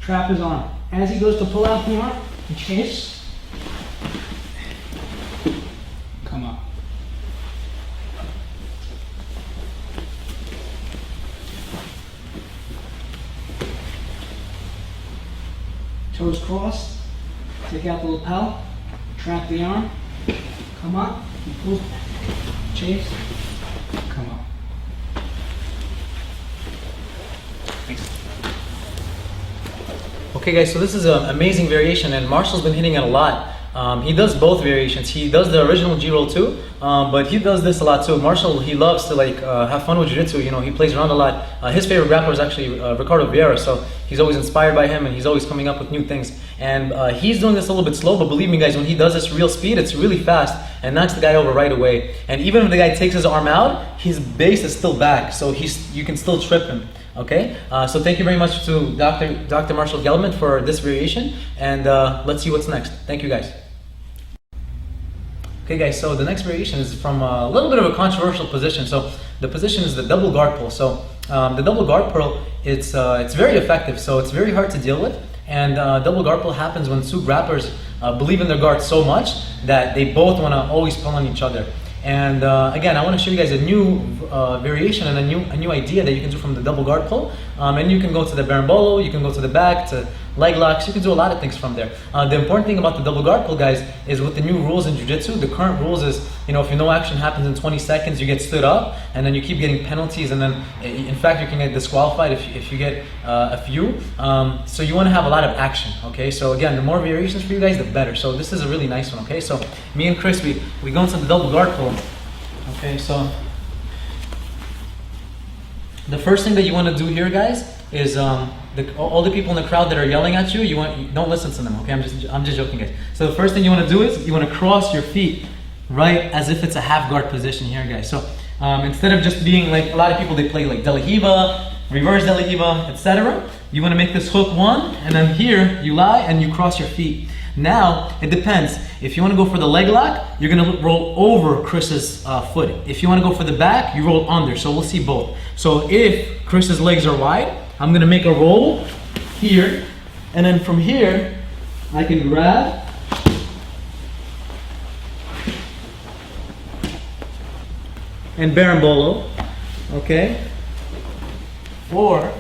trap his arm. As he goes to pull out the arm, and chase, come up. Toes crossed, take out the lapel, trap the arm, come up, and pull, chase, come up. Thanks. Okay guys, so this is an amazing variation, and Marshall's been hitting it a lot. He does both variations. He does the original G-roll too, but he does this a lot too. Marshall, he loves to like have fun with jiu-jitsu. You know, he plays around a lot. His favorite grappler is actually Ricardo Vieira, so he's always inspired by him, and he's always coming up with new things. And he's doing this a little bit slow, but believe me guys, when he does this real speed, it's really fast and knocks the guy over right away. And even if the guy takes his arm out, his base is still back, so you can still trip him. Okay, so thank you very much to Dr. Marshall Gelman for this variation, and let's see what's next. Thank you guys. Okay guys, so the next variation is from a little bit of a controversial position. So the position is the double guard pull. So the double guard pull, it's very effective, so it's very hard to deal with. And double guard pull happens when two grapplers believe in their guard so much that they both want to always pull on each other. And again, I want to show you guys a new variation and a new idea that you can do from the double guard pull. And you can go to the berimbolo, you can go to the back, to leg locks, you can do a lot of things from there. The important thing about the double guard pull, guys, is with the new rules in Jiu Jitsu, the current rules is, if no action happens in 20 seconds, you get stood up, and then you keep getting penalties, and then, in fact, you can get disqualified if you get a few. So you want to have a lot of action, okay? So again, the more variations for you guys, the better. So this is a really nice one, okay? So me and Chris, we go into the double guard pull. Okay, so the first thing that you want to do here, guys, is all the people in the crowd that are yelling at you, don't listen to them. Okay, I'm just joking, guys. So the first thing you want to do is you want to cross your feet right as if it's a half guard position here, guys. So instead of just being like a lot of people, they play like delahiva, reverse delahiva, etc. You want to make this hook one, and then here you lie and you cross your feet. Now, it depends. If you want to go for the leg lock, you're going to roll over Chris's foot. If you want to go for the back, you roll under. So we'll see both. So if Chris's legs are wide, I'm going to make a roll here. And then from here, I can grab and berimbolo. Okay? Or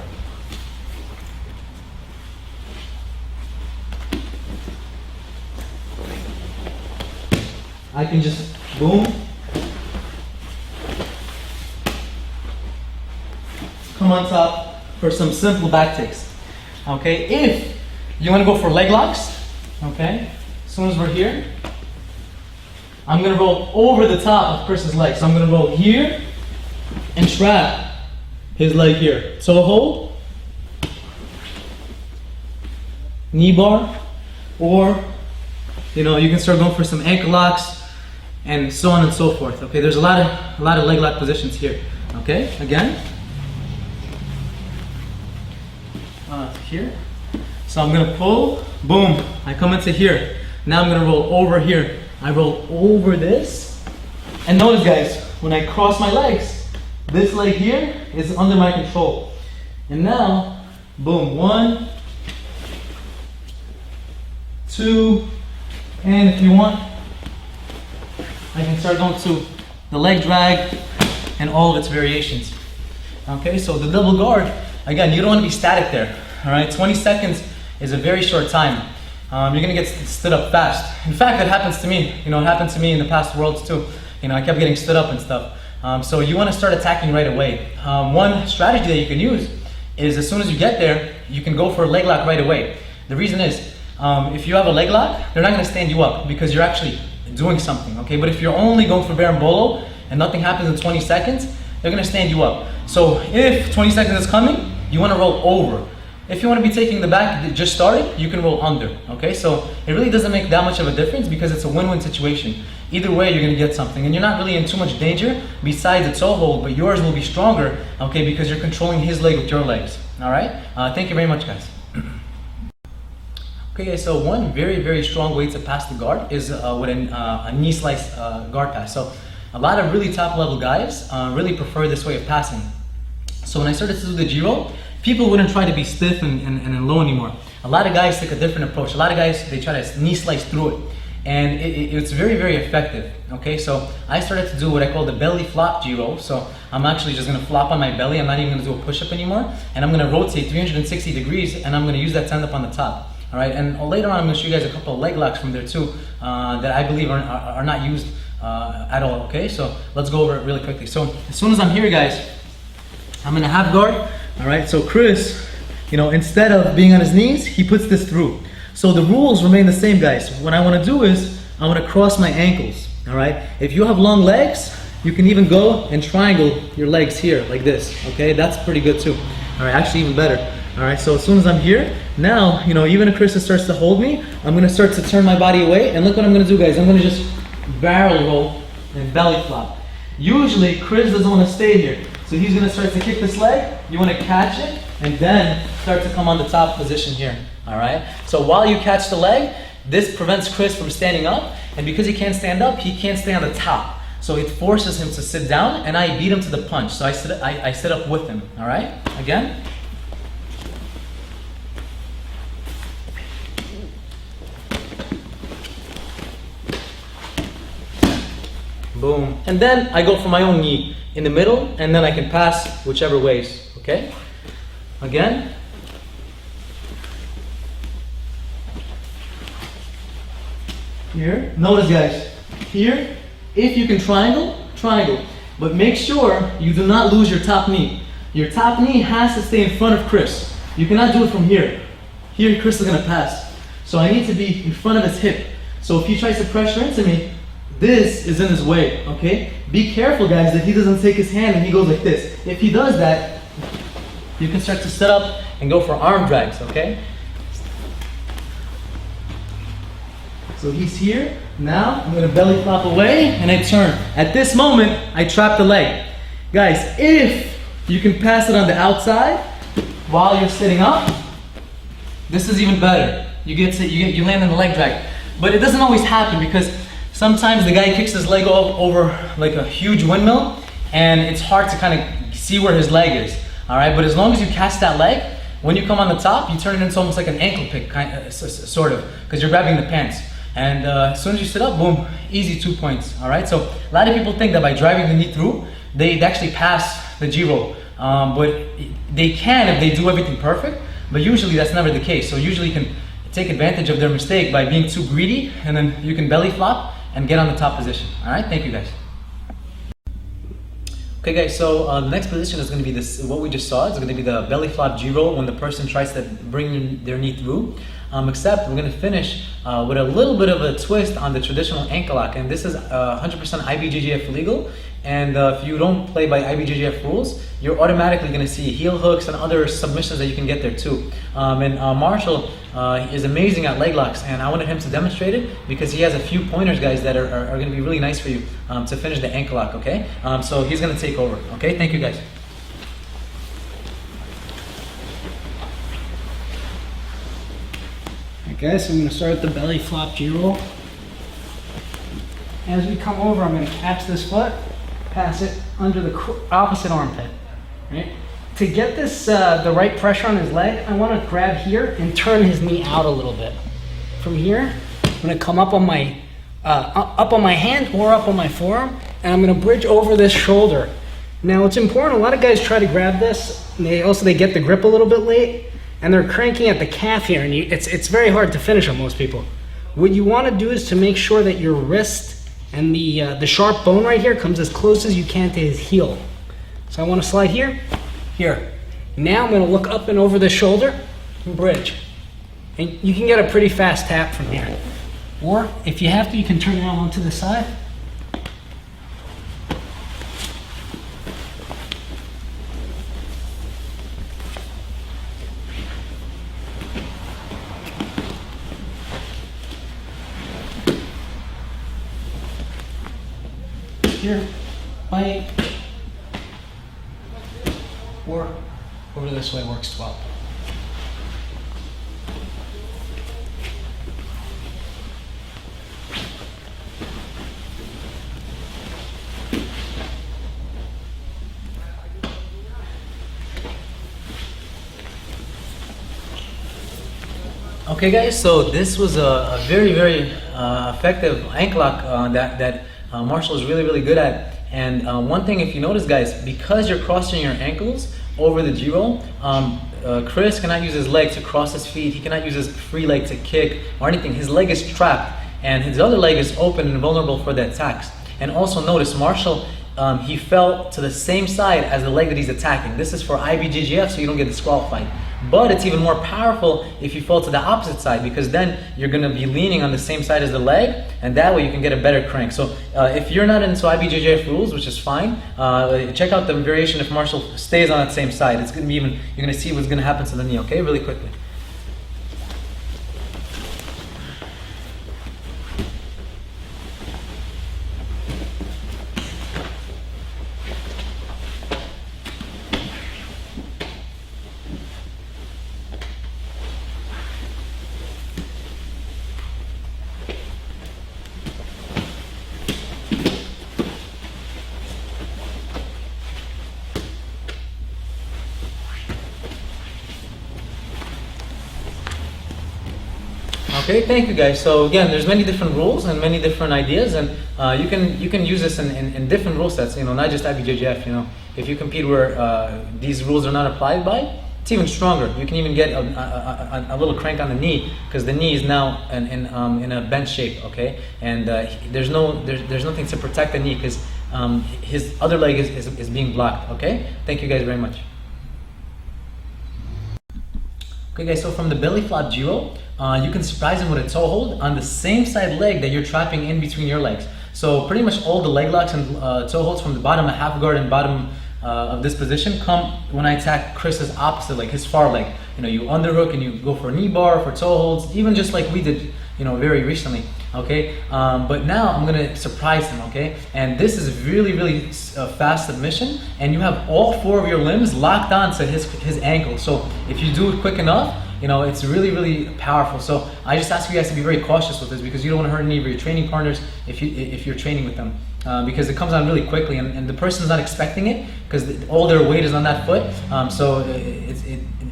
I can just boom, come on top for some simple back takes. Okay, if you want to go for leg locks, okay, as soon as we're here, I'm going to roll over the top of Chris's leg. So I'm going to roll here and trap his leg here. So hold, knee bar, or you can start going for some ankle locks, and so on and so forth. Okay, there's a lot of leg lock positions here. Okay, again, here. So I'm gonna pull, boom. I come into here. Now I'm gonna roll over here. I roll over this, and notice, guys, when I cross my legs, this leg here is under my control. And now, boom, 1, 2, and if you want, I can start going to the leg drag and all of its variations. Okay, so the double guard, again, you don't want to be static there. All right, 20 seconds is a very short time. You're gonna get stood up fast. In fact, that happens to me. It happened to me in the past worlds too. I kept getting stood up and stuff. So you want to start attacking right away. One strategy that you can use is as soon as you get there, you can go for a leg lock right away. The reason is, if you have a leg lock, they're not gonna stand you up because you're actually doing something, okay? But if you're only going for berimbolo and nothing happens in 20 seconds, they're gonna stand you up. So if 20 seconds is coming, you wanna roll over. If you wanna be taking the back that just started, you can roll under, okay? So it really doesn't make that much of a difference because it's a win-win situation. Either way, you're gonna get something, and you're not really in too much danger besides its toe hold, but yours will be stronger, okay, because you're controlling his leg with your legs, all right? Thank you very much, guys. Okay, guys, so one very, very strong way to pass the guard is with a knee slice guard pass. So a lot of really top level guys really prefer this way of passing. So when I started to do the G-roll, people wouldn't try to be stiff and low anymore. A lot of guys take a different approach. A lot of guys, they try to knee slice through it. And it's very, very effective, okay? So I started to do what I call the belly flop G-roll. So I'm actually just gonna flop on my belly. I'm not even gonna do a push-up anymore. And I'm gonna rotate 360 degrees, and I'm gonna use that stand up on the top. All right, and later on I'm going to show you guys a couple of leg locks from there too that I believe are not used at all, okay? So let's go over it really quickly. So as soon as I'm here, guys, I'm in a half guard, all right? So Chris, instead of being on his knees, he puts this through. So the rules remain the same, guys. What I want to do is I want to cross my ankles, all right? If you have long legs, you can even go and triangle your legs here like this, okay? That's pretty good too, all right? Actually, even better. All right, so as soon as I'm here, now, even if Chris starts to hold me, I'm gonna start to turn my body away, and look what I'm gonna do, guys. I'm gonna just barrel roll and belly flop. Usually, Chris doesn't wanna stay here. So he's gonna start to kick this leg. You wanna catch it and then start to come on the top position here. All right? So while you catch the leg, this prevents Chris from standing up. And because he can't stand up, he can't stay on the top. So it forces him to sit down, and I beat him to the punch. So I sit up with him. All right? Again. Boom. And then I go for my own knee in the middle, and then I can pass whichever ways. Okay? Again. Here. Notice, guys. Here, if you can triangle, triangle. But make sure you do not lose your top knee. Your top knee has to stay in front of Chris. You cannot do it from here. Here, Chris is going to pass. So I need to be in front of his hip. So if he tries to pressure into me, this is in his way, okay? Be careful, guys, that he doesn't take his hand and he goes like this. If he does that, you can start to sit up and go for arm drags, okay? So he's here. Now I'm gonna belly flop away and I turn. At this moment, I trap the leg. Guys, if you can pass it on the outside while you're sitting up, this is even better. You land in the leg drag. But it doesn't always happen because sometimes the guy kicks his leg over like a huge windmill and it's hard to kind of see where his leg is. All right, but as long as you catch that leg, when you come on the top, you turn it into almost like an ankle pick, sort of, because you're grabbing the pants. And as soon as you sit up, boom, easy 2 points. All right, so a lot of people think that by driving the knee through, they actually pass the G-roll. But they can if they do everything perfect, but usually that's never the case. So usually you can take advantage of their mistake by being too greedy, and then you can belly flop and get on the top position. All right, thank you guys. Okay guys, so the next position is going to be this, what we just saw. It's going to be the belly flop G-roll when the person tries to bring their knee through. Except we're going to finish with a little bit of a twist on the traditional ankle lock. And this is 100% IBJJF legal. And if you don't play by IBJJF rules, you're automatically going to see heel hooks and other submissions that you can get there too. Marshall is amazing at leg locks, and I wanted him to demonstrate it because he has a few pointers, guys, that are going to be really nice for you to finish the ankle lock, okay? So he's going to take over, okay? Thank you, guys. Okay, so I'm going to start the belly flop G-roll. As we come over, I'm going to catch this foot, pass it under the opposite armpit. Right? To get this the right pressure on his leg, I want to grab here and turn his knee out a little bit. From here, I'm going to come up on my hand or up on my forearm, and I'm going to bridge over this shoulder. Now, it's important. A lot of guys try to grab this, and they get the grip a little bit late. And they're cranking at the calf here, and it's very hard to finish on most people. What you want to do is to make sure that your wrist and the sharp bone right here comes as close as you can to his heel. So I want to slide here, here. Now I'm going to look up and over the shoulder and bridge. And you can get a pretty fast tap from here. Or if you have to, you can turn around onto the side. Here, bite, or over this way works well. Okay guys, so this was a very, very effective ankle lock that Marshall is really good at. And one thing, if you notice guys, because you're crossing your ankles over the G-roll, Chris cannot use his leg to cross his feet. He cannot use his free leg to kick or anything. His leg is trapped and his other leg is open and vulnerable for the attacks. And also notice Marshall, he fell to the same side as the leg that he's attacking. This is for IBJJF, so you don't get disqualified. But it's even more powerful if you fall to the opposite side, because then you're going to be leaning on the same side as the leg, and that way you can get a better crank. So if you're not into IBJJF rules, which is fine, check out the variation if Marshall stays on that same side. It's going to be even, you're going to see what's going to happen to the knee, okay? Really quickly. Okay, thank you guys. So again, there's many different rules and many different ideas, and you can use this in different rule sets. Not just IBJJF. If you compete where these rules are not applied by, it's even stronger. You can even get a little crank on the knee because the knee is now in a bench shape. Okay, and there's nothing to protect the knee because his other leg is being blocked. Okay, thank you guys very much. Okay guys, so from the belly flop Jiro, you can surprise him with a toe hold on the same side leg that you're trapping in between your legs. So pretty much all the leg locks and toe holds from the bottom of half guard and bottom of this position come when I attack Chris's opposite leg, his far leg. You underhook and you go for a knee bar, for toe holds, even just like we did, very recently. Okay, but now I'm gonna surprise him. Okay, and this is really fast submission, and you have all 4 of your limbs locked onto his ankle. So if you do it quick enough, it's really powerful. So I just ask you guys to be very cautious with this because you don't want to hurt any of your training partners if you're training with them. Because it comes on really quickly and the person's not expecting it because all their weight is on that foot, so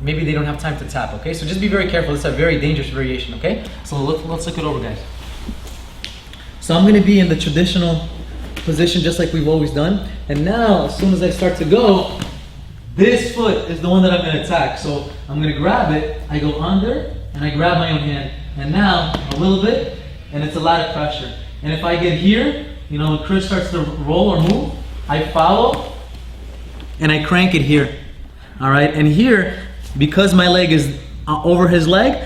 maybe they don't have time to tap. Okay, so just be very careful. It's a very dangerous variation. Okay, so let's look it over, guys. So I'm going to be in the traditional position just like we've always done, and now as soon as I start to go, this foot is the one that I'm going to attack. So I'm going to grab it, I go under, and I grab my own hand, and now a little bit, and it's a lot of pressure. And if I get here, when Chris starts to roll or move, I follow and I crank it here. All right, and here, because my leg is over his leg,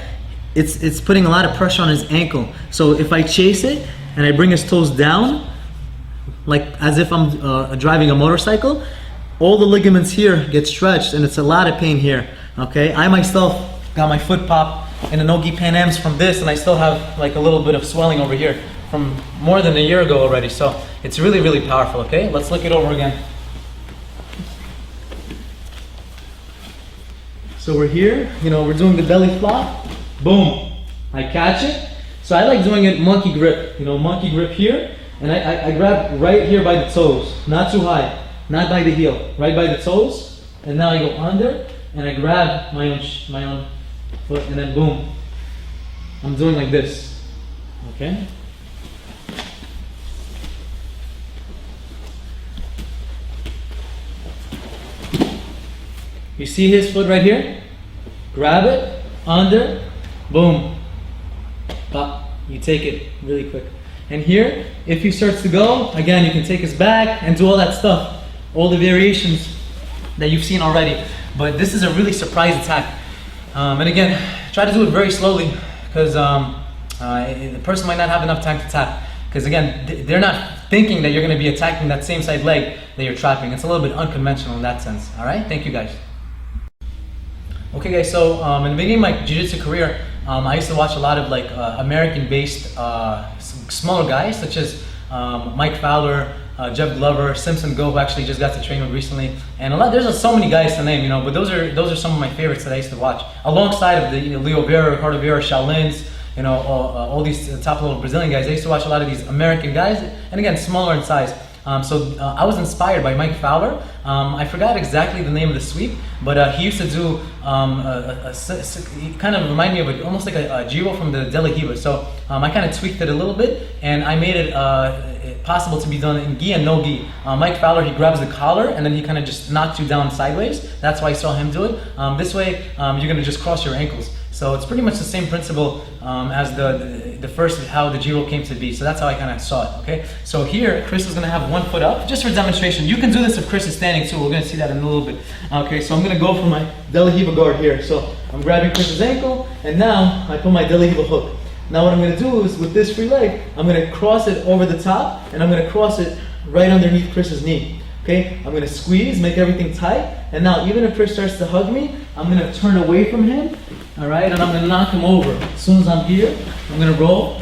it's putting a lot of pressure on his ankle. So if I chase it and I bring his toes down, like as if I'm driving a motorcycle, all the ligaments here get stretched and it's a lot of pain here. Okay, I myself got my foot pop in the no-gi Pan Ams from this, and I still have like a little bit of swelling over here from more than a year ago already. So it's really powerful. Okay, let's look it over again. So we're here, we're doing the belly flop, boom, I catch it. So I like doing it monkey grip, monkey grip here, and I grab right here by the toes, not too high, not by the heel, right by the toes, and now I go under, and I grab my own foot, and then boom, I'm doing like this, okay? You see his foot right here? Grab it, under, boom, pop. You take it really quick. And here, if he starts to go, again, you can take his back and do all that stuff, all the variations that you've seen already. But this is a really surprise attack. And again, try to do it very slowly because the person might not have enough time to tap. Because again, they're not thinking that you're going to be attacking that same side leg that you're trapping. It's a little bit unconventional in that sense. All right, thank you guys. Okay guys, so in the beginning of my jiu-jitsu career, I used to watch a lot of like American-based smaller guys such as Mike Fowler, Jeff Glover, Simpson Go, who actually just got to train with recently, and there's so many guys to name, but those are some of my favorites that I used to watch, alongside of the Leo Vera, Ricardo Vera, Shaolins, all these top level Brazilian guys. I used to watch a lot of these American guys, and again, smaller in size. So I was inspired by Mike Fowler. I forgot exactly the name of the sweep, but he used to do, he kind of reminded me of almost like a Jiro from the De La Riva. So I kind of tweaked it a little bit, and I made it possible to be done in gi and no gi. Mike Fowler, he grabs the collar, and then he kind of just knocks you down sideways. That's why I saw him do it. This way, you're going to just cross your ankles. So it's pretty much the same principle as the first, how the Jiro came to be. So that's how I kind of saw it, okay? So here, Chris is gonna have one foot up, just for demonstration. You can do this if Chris is standing too. We're gonna see that in a little bit. Okay, so I'm gonna go for my De La Riva guard here. So I'm grabbing Chris's ankle, and now I put my De La Riva hook. Now what I'm gonna do is, with this free leg, I'm gonna cross it over the top, and I'm gonna cross it right underneath Chris's knee. Okay, I'm gonna squeeze, make everything tight, and now even if Chris starts to hug me, I'm gonna turn away from him, all right, and I'm gonna knock him over. As soon as I'm here, I'm gonna roll,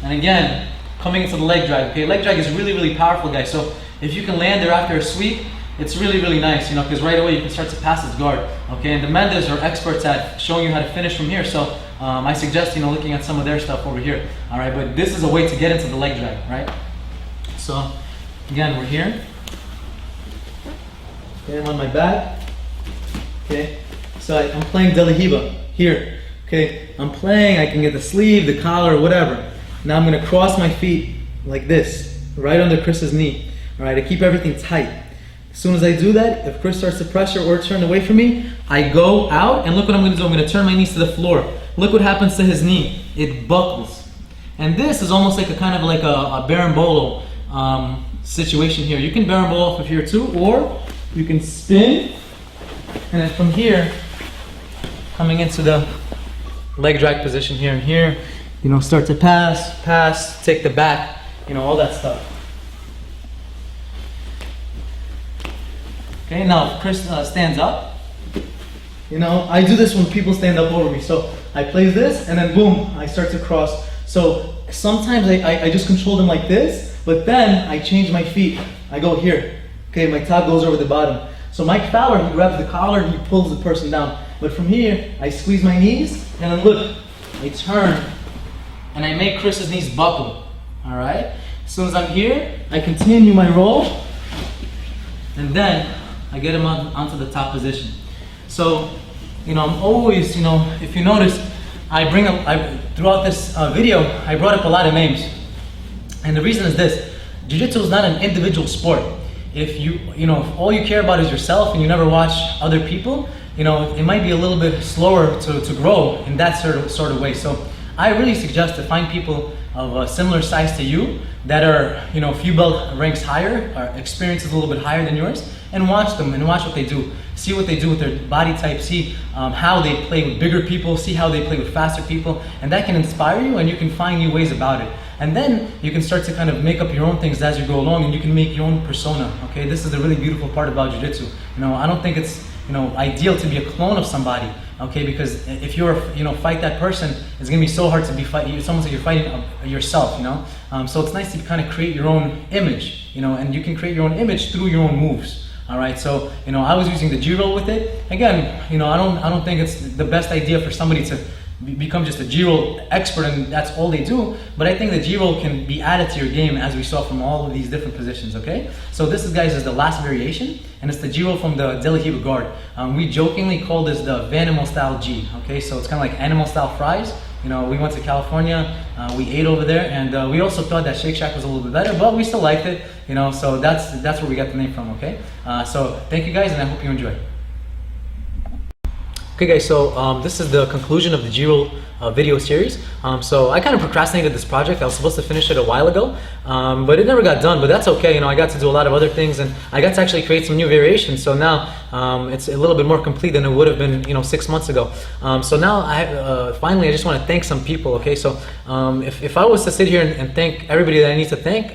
and again, coming into the leg drag. Okay, leg drag is really powerful, guys. So if you can land there after a sweep, it's really nice, because right away you can start to pass his guard. Okay, and the Mendes are experts at showing you how to finish from here. So I suggest looking at some of their stuff over here. All right, but this is a way to get into the leg drag, right? So again, we're here. Okay, I'm on my back. Okay, so I'm playing De La Riva here. Okay, I'm playing, I can get the sleeve, the collar, whatever. Now I'm gonna cross my feet like this, right under Chris's knee. All right, to keep everything tight. As soon as I do that, if Chris starts to pressure or turn away from me, I go out and look what I'm gonna do. I'm gonna turn my knees to the floor. Look what happens to his knee. It buckles. And this is almost like a kind of like a berimbolo situation here. You can berimbolo off of here too, or you can spin, and then from here, coming into the leg drag position here and here, you know, start to pass, take the back, you know, all that stuff. Okay, now if Chris stands up, you know, I do this when people stand up over me. So I play this and then boom, I start to cross. So sometimes I just control them like this, but then I change my feet. I go here. Okay, my top goes over the bottom. So Mike Fowler, he grabs the collar and he pulls the person down. But from here, I squeeze my knees and then look, I turn and I make Chris's knees buckle. All right? As soon as I'm here, I continue my roll and then I get him onto the top position. So, you know, I'm always, you know, if you notice, throughout this video, I brought up a lot of names. And the reason is this: Jiu-Jitsu is not an individual sport. If if all you care about is yourself and you never watch other people, you know, it might be a little bit slower to grow in that sort of way. So I really suggest to find people of a similar size to you that are, you know, a few belt ranks higher, or experience is a little bit higher than yours, and watch them and watch what they do. See what they do with their body type, see how they play with bigger people, see how they play with faster people, and that can inspire you and you can find new ways about it. And then you can start to kind of make up your own things as you go along and you can make your own persona, okay? This is the really beautiful part about Jiu-Jitsu. You know, I don't think it's, you know, ideal to be a clone of somebody, okay? Because if you're, you know, fight that person, it's gonna be so hard to be fighting. It's almost like you're fighting yourself, you know? So it's nice to kind of create your own image, you know, and you can create your own image through your own moves. All right, so, you know, I was using the G-roll with it. Again, you know, I don't think it's the best idea for somebody to become just a G-roll expert and that's all they do, but I think the G-roll can be added to your game as we saw from all of these different positions, okay? So this is, guys, is the last variation, and it's the G-roll from the De La Riva guard. We jokingly call this the Vanimal style G, okay? So it's kind of like animal style fries. You know, we went to California, we ate over there, and we also thought that Shake Shack was a little bit better, but we still liked it, you know, so that's where we got the name from, okay? So thank you guys, and I hope you enjoy. Okay guys, so this is the conclusion of the G-roll video series. So I kind of procrastinated this project. I was supposed to finish it a while ago, but it never got done, but that's okay. You know, I got to do a lot of other things and I got to actually create some new variations. So now it's a little bit more complete than it would have been, you know, 6 months ago. So now finally I just want to thank some people, okay? So if I was to sit here and thank everybody that I need to thank,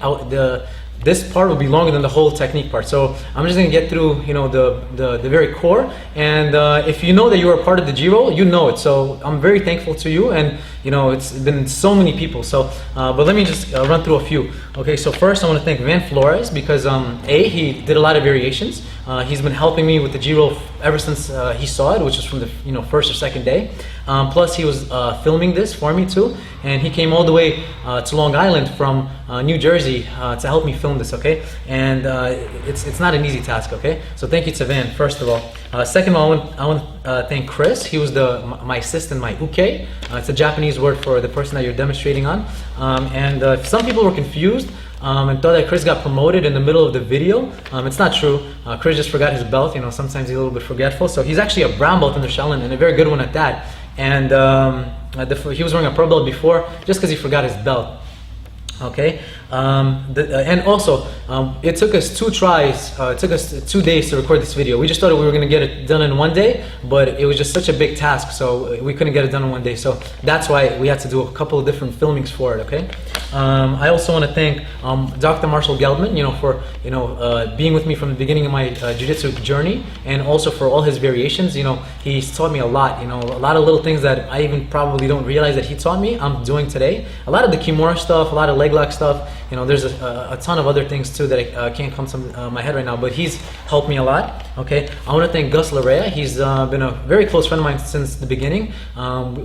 this part will be longer than the whole technique part. So I'm just gonna get through, you know, the very core. And if you know that you are a part of the G-roll, you know it. So I'm very thankful to you, and you know, it's been so many people. So, but let me just run through a few. Okay, so first I want to thank Van Flores because he did a lot of variations. He's been helping me with the G-roll ever since he saw it, which is from the first or second day. Plus he was filming this for me too, and he came all the way to Long Island from New Jersey to help me film this, okay? And it's not an easy task, okay? So thank you to Van, first of all. Second of all, I want to thank Chris. He was my assistant, my uke. It's a Japanese word for the person that you're demonstrating on. And some people were confused and thought that Chris got promoted in the middle of the video. It's not true. Chris just forgot his belt. You know, sometimes he's a little bit forgetful. So he's actually a brown belt in the Shaolin, and a very good one at that. And he was wearing a pro belt before just because he forgot his belt. Okay, and also it took us 2 tries. It took us 2 days to record this video. We just thought we were going to get it done in 1 day, but it was just such a big task, so we couldn't get it done in 1 day. So that's why we had to do a couple of different filmings for it. Okay. I also want to thank Dr. Marshall Gelman, you know, for being with me from the beginning of my jiu-jitsu journey, and also for all his variations. You know, he's taught me a lot. You know, a lot of little things that I even probably don't realize that he taught me. I'm doing today. A lot of the kimura stuff, a lot of leg leg lock stuff. You know, there's a ton of other things too that I can't come to my head right now, but he's helped me a lot. Okay, I want to thank Gus Larea. He's been a very close friend of mine since the beginning.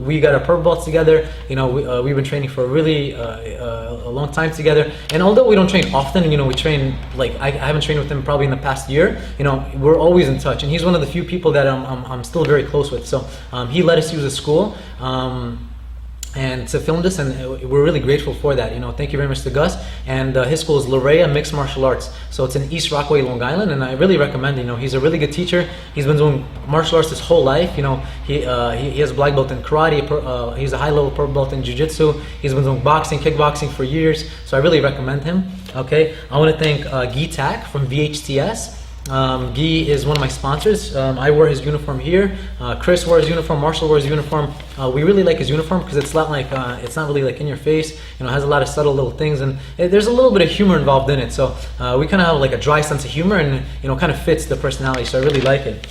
We got our purple belts together. You know, we've been training for a really a long time together. And although we don't train often, you know, we train like I haven't trained with him probably in the past year. You know, we're always in touch, and he's one of the few people that I'm still very close with. So he let us use the school. And to film this, and we're really grateful for that. You know, thank you very much to Gus. And his school is Larea Mixed Martial Arts. So it's in East Rockaway, Long Island, and I really recommend it. You know, he's a really good teacher. He's been doing martial arts his whole life. You know, he has a black belt in karate. He's a high-level purple belt in jiu-jitsu. He's been doing boxing, kickboxing for years. So I really recommend him. Okay, I want to thank Guy Tak from VHTS. Guy is one of my sponsors. I wear his uniform here. Chris wears his uniform. Marshall wears his uniform. We really like his uniform because it's not like it's not really like in your face. You know, it has a lot of subtle little things, and there's a little bit of humor involved in it. So we kind of have like a dry sense of humor, and you know, kind of fits the personality. So I really like it.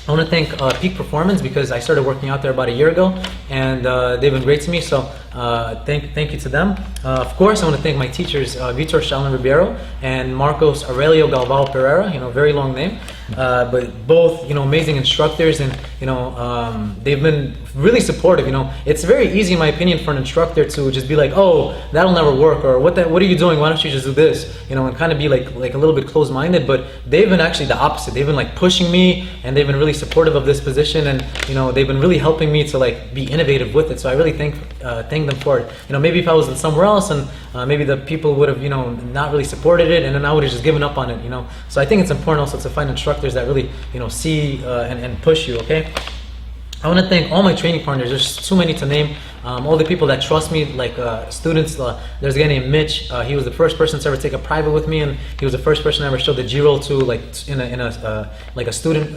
I want to thank Peak Performance because I started working out there about a year ago, and they've been great to me. So thank you to them. Of course, I want to thank my teachers, Vitor Shalom Ribeiro and Marcos Aurelio Galvao Pereira. You know, very long name, but both, you know, amazing instructors, and you know, they've been really supportive. You know, it's very easy in my opinion for an instructor to just be like, oh, that'll never work, or what are you doing? Why don't you just do this? You know, and kind of be like a little bit closed-minded. But they've been actually the opposite. They've been like pushing me, and they've been really supportive of this position, and you know, they've been really helping me to like be innovative with it. So I really thank them for it. You know, maybe if I was in somewhere else, and maybe the people would have, you know, not really supported it, and then I would have just given up on it. You know, so I think it's important also to find instructors that really, you know, see and push you. Okay. I want to thank all my training partners. There's too many to name. All the people that trust me, like students. There's a guy named Mitch. He was the first person to ever take a private with me, and he was the first person I ever showed the G-roll to, like in a like a student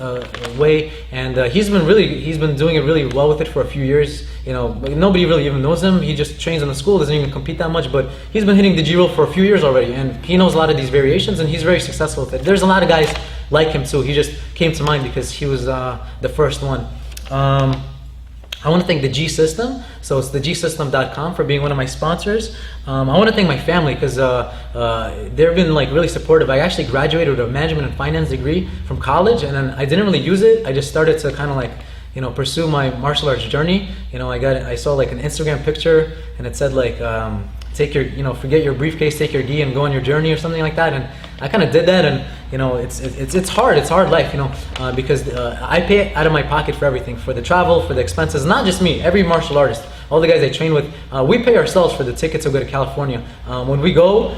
way. And he's been doing it really well with it for a few years. You know, nobody really even knows him. He just trains in the school, doesn't even compete that much, but he's been hitting the G-roll for a few years already, and he knows a lot of these variations, and he's very successful with it. There's a lot of guys like him too. He just came to mind because he was the first one. I want to thank the G System. So it's thegsystem.com for being one of my sponsors. I want to thank my family because they've been like really supportive. I actually graduated with a management and finance degree from college, and then I didn't really use it. I just started to kind of like, you know, pursue my martial arts journey. You know, I saw like an Instagram picture, and it said like, take your, you know, forget your briefcase, take your gi, and go on your journey or something like that. And I kind of did that, and you know, it's hard life, you know, because I pay out of my pocket for everything, for the travel, for the expenses. Not just me, every martial artist, all the guys I train with, we pay ourselves for the tickets to go to California. When we go,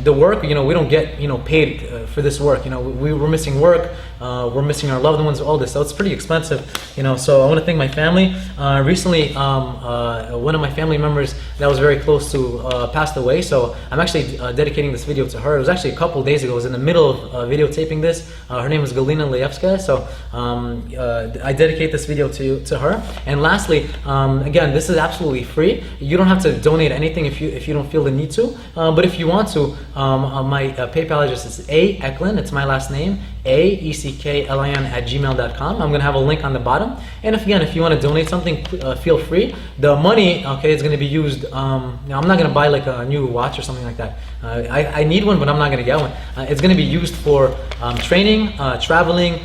the work, you know, we don't get, you know, paid for this work. You know, we're missing work, we're missing our loved ones, all this, so it's pretty expensive, you know. So I want to thank my family. Recently, one of my family members that was very close to passed away, so I'm actually dedicating this video to her. It was actually a couple days ago. I was in the middle of videotaping this. Her name is Galina Leyevska, so I dedicate this video to her. And lastly, again, this is absolutely free. You don't have to donate anything if you don't feel the need to, but if you want to, my PayPal address is Ecklin, it's my last name, AECKLIN@gmail.com. I'm gonna have a link on the bottom, and if you want to donate something, feel free. The money, okay, is gonna be used. Now I'm not gonna buy like a new watch or something like that. I need one, but I'm not gonna get one. It's gonna be used for training, traveling,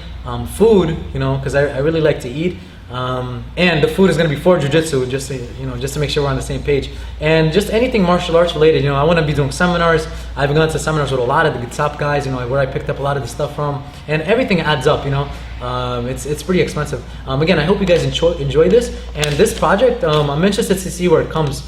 food, you know, because I really like to eat. And the food is going to be for jiu-jitsu, just to, you know, just to make sure we're on the same page, and just anything martial arts related. You know, I want to be doing seminars. I've gone to seminars with a lot of the top guys, you know, where I picked up a lot of the stuff from, and everything adds up, you know. It's pretty expensive. Again, I hope you guys enjoy this, and this project, I'm interested to see where it comes.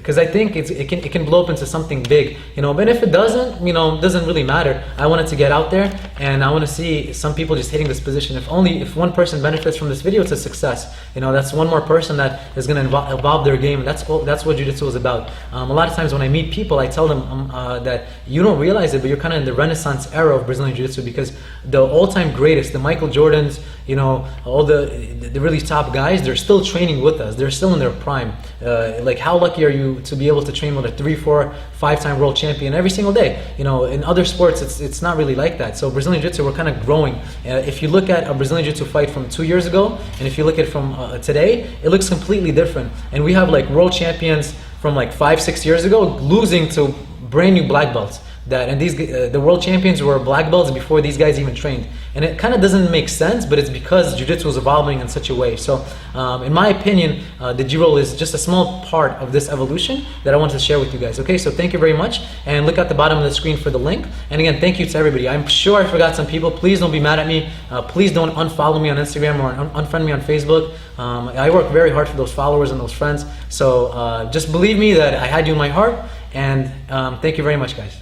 Because I think it can blow up into something big, you know. But if it doesn't, you know, it doesn't really matter. I want it to get out there, and I want to see some people just hitting this position. If one person benefits from this video, it's a success. You know, that's one more person that is going to evolve their game. That's what jiu-jitsu is about. A lot of times when I meet people, I tell them that you don't realize it, but you're kind of in the Renaissance era of Brazilian jiu-jitsu, because the all-time greatest, the Michael Jordans, you know, all the really top guys, they're still training with us. They're still in their prime. Like, how lucky are you to be able to train with a 3, 4, 5-time world champion every single day? You know, in other sports, it's not really like that. So Brazilian Jiu-Jitsu, we're kind of growing. If you look at a Brazilian Jiu-Jitsu fight from 2 years ago, and if you look at it from today, it looks completely different. And we have like world champions from like 5-6 years ago, losing to brand new black belts. And these the world champions were black belts before these guys even trained, and it kind of doesn't make sense, but it's because jiu-jitsu is evolving in such a way. So in my opinion, the G-roll is just a small part of this evolution that I wanted to share with you guys. Okay, so thank you very much, and look at the bottom of the screen for the link. And again, thank you to everybody. I'm sure I forgot some people. Please don't be mad at me. Please don't unfollow me on Instagram or unfriend me on Facebook. I work very hard for those followers and those friends, so just believe me that I had you in my heart, and thank you very much, guys.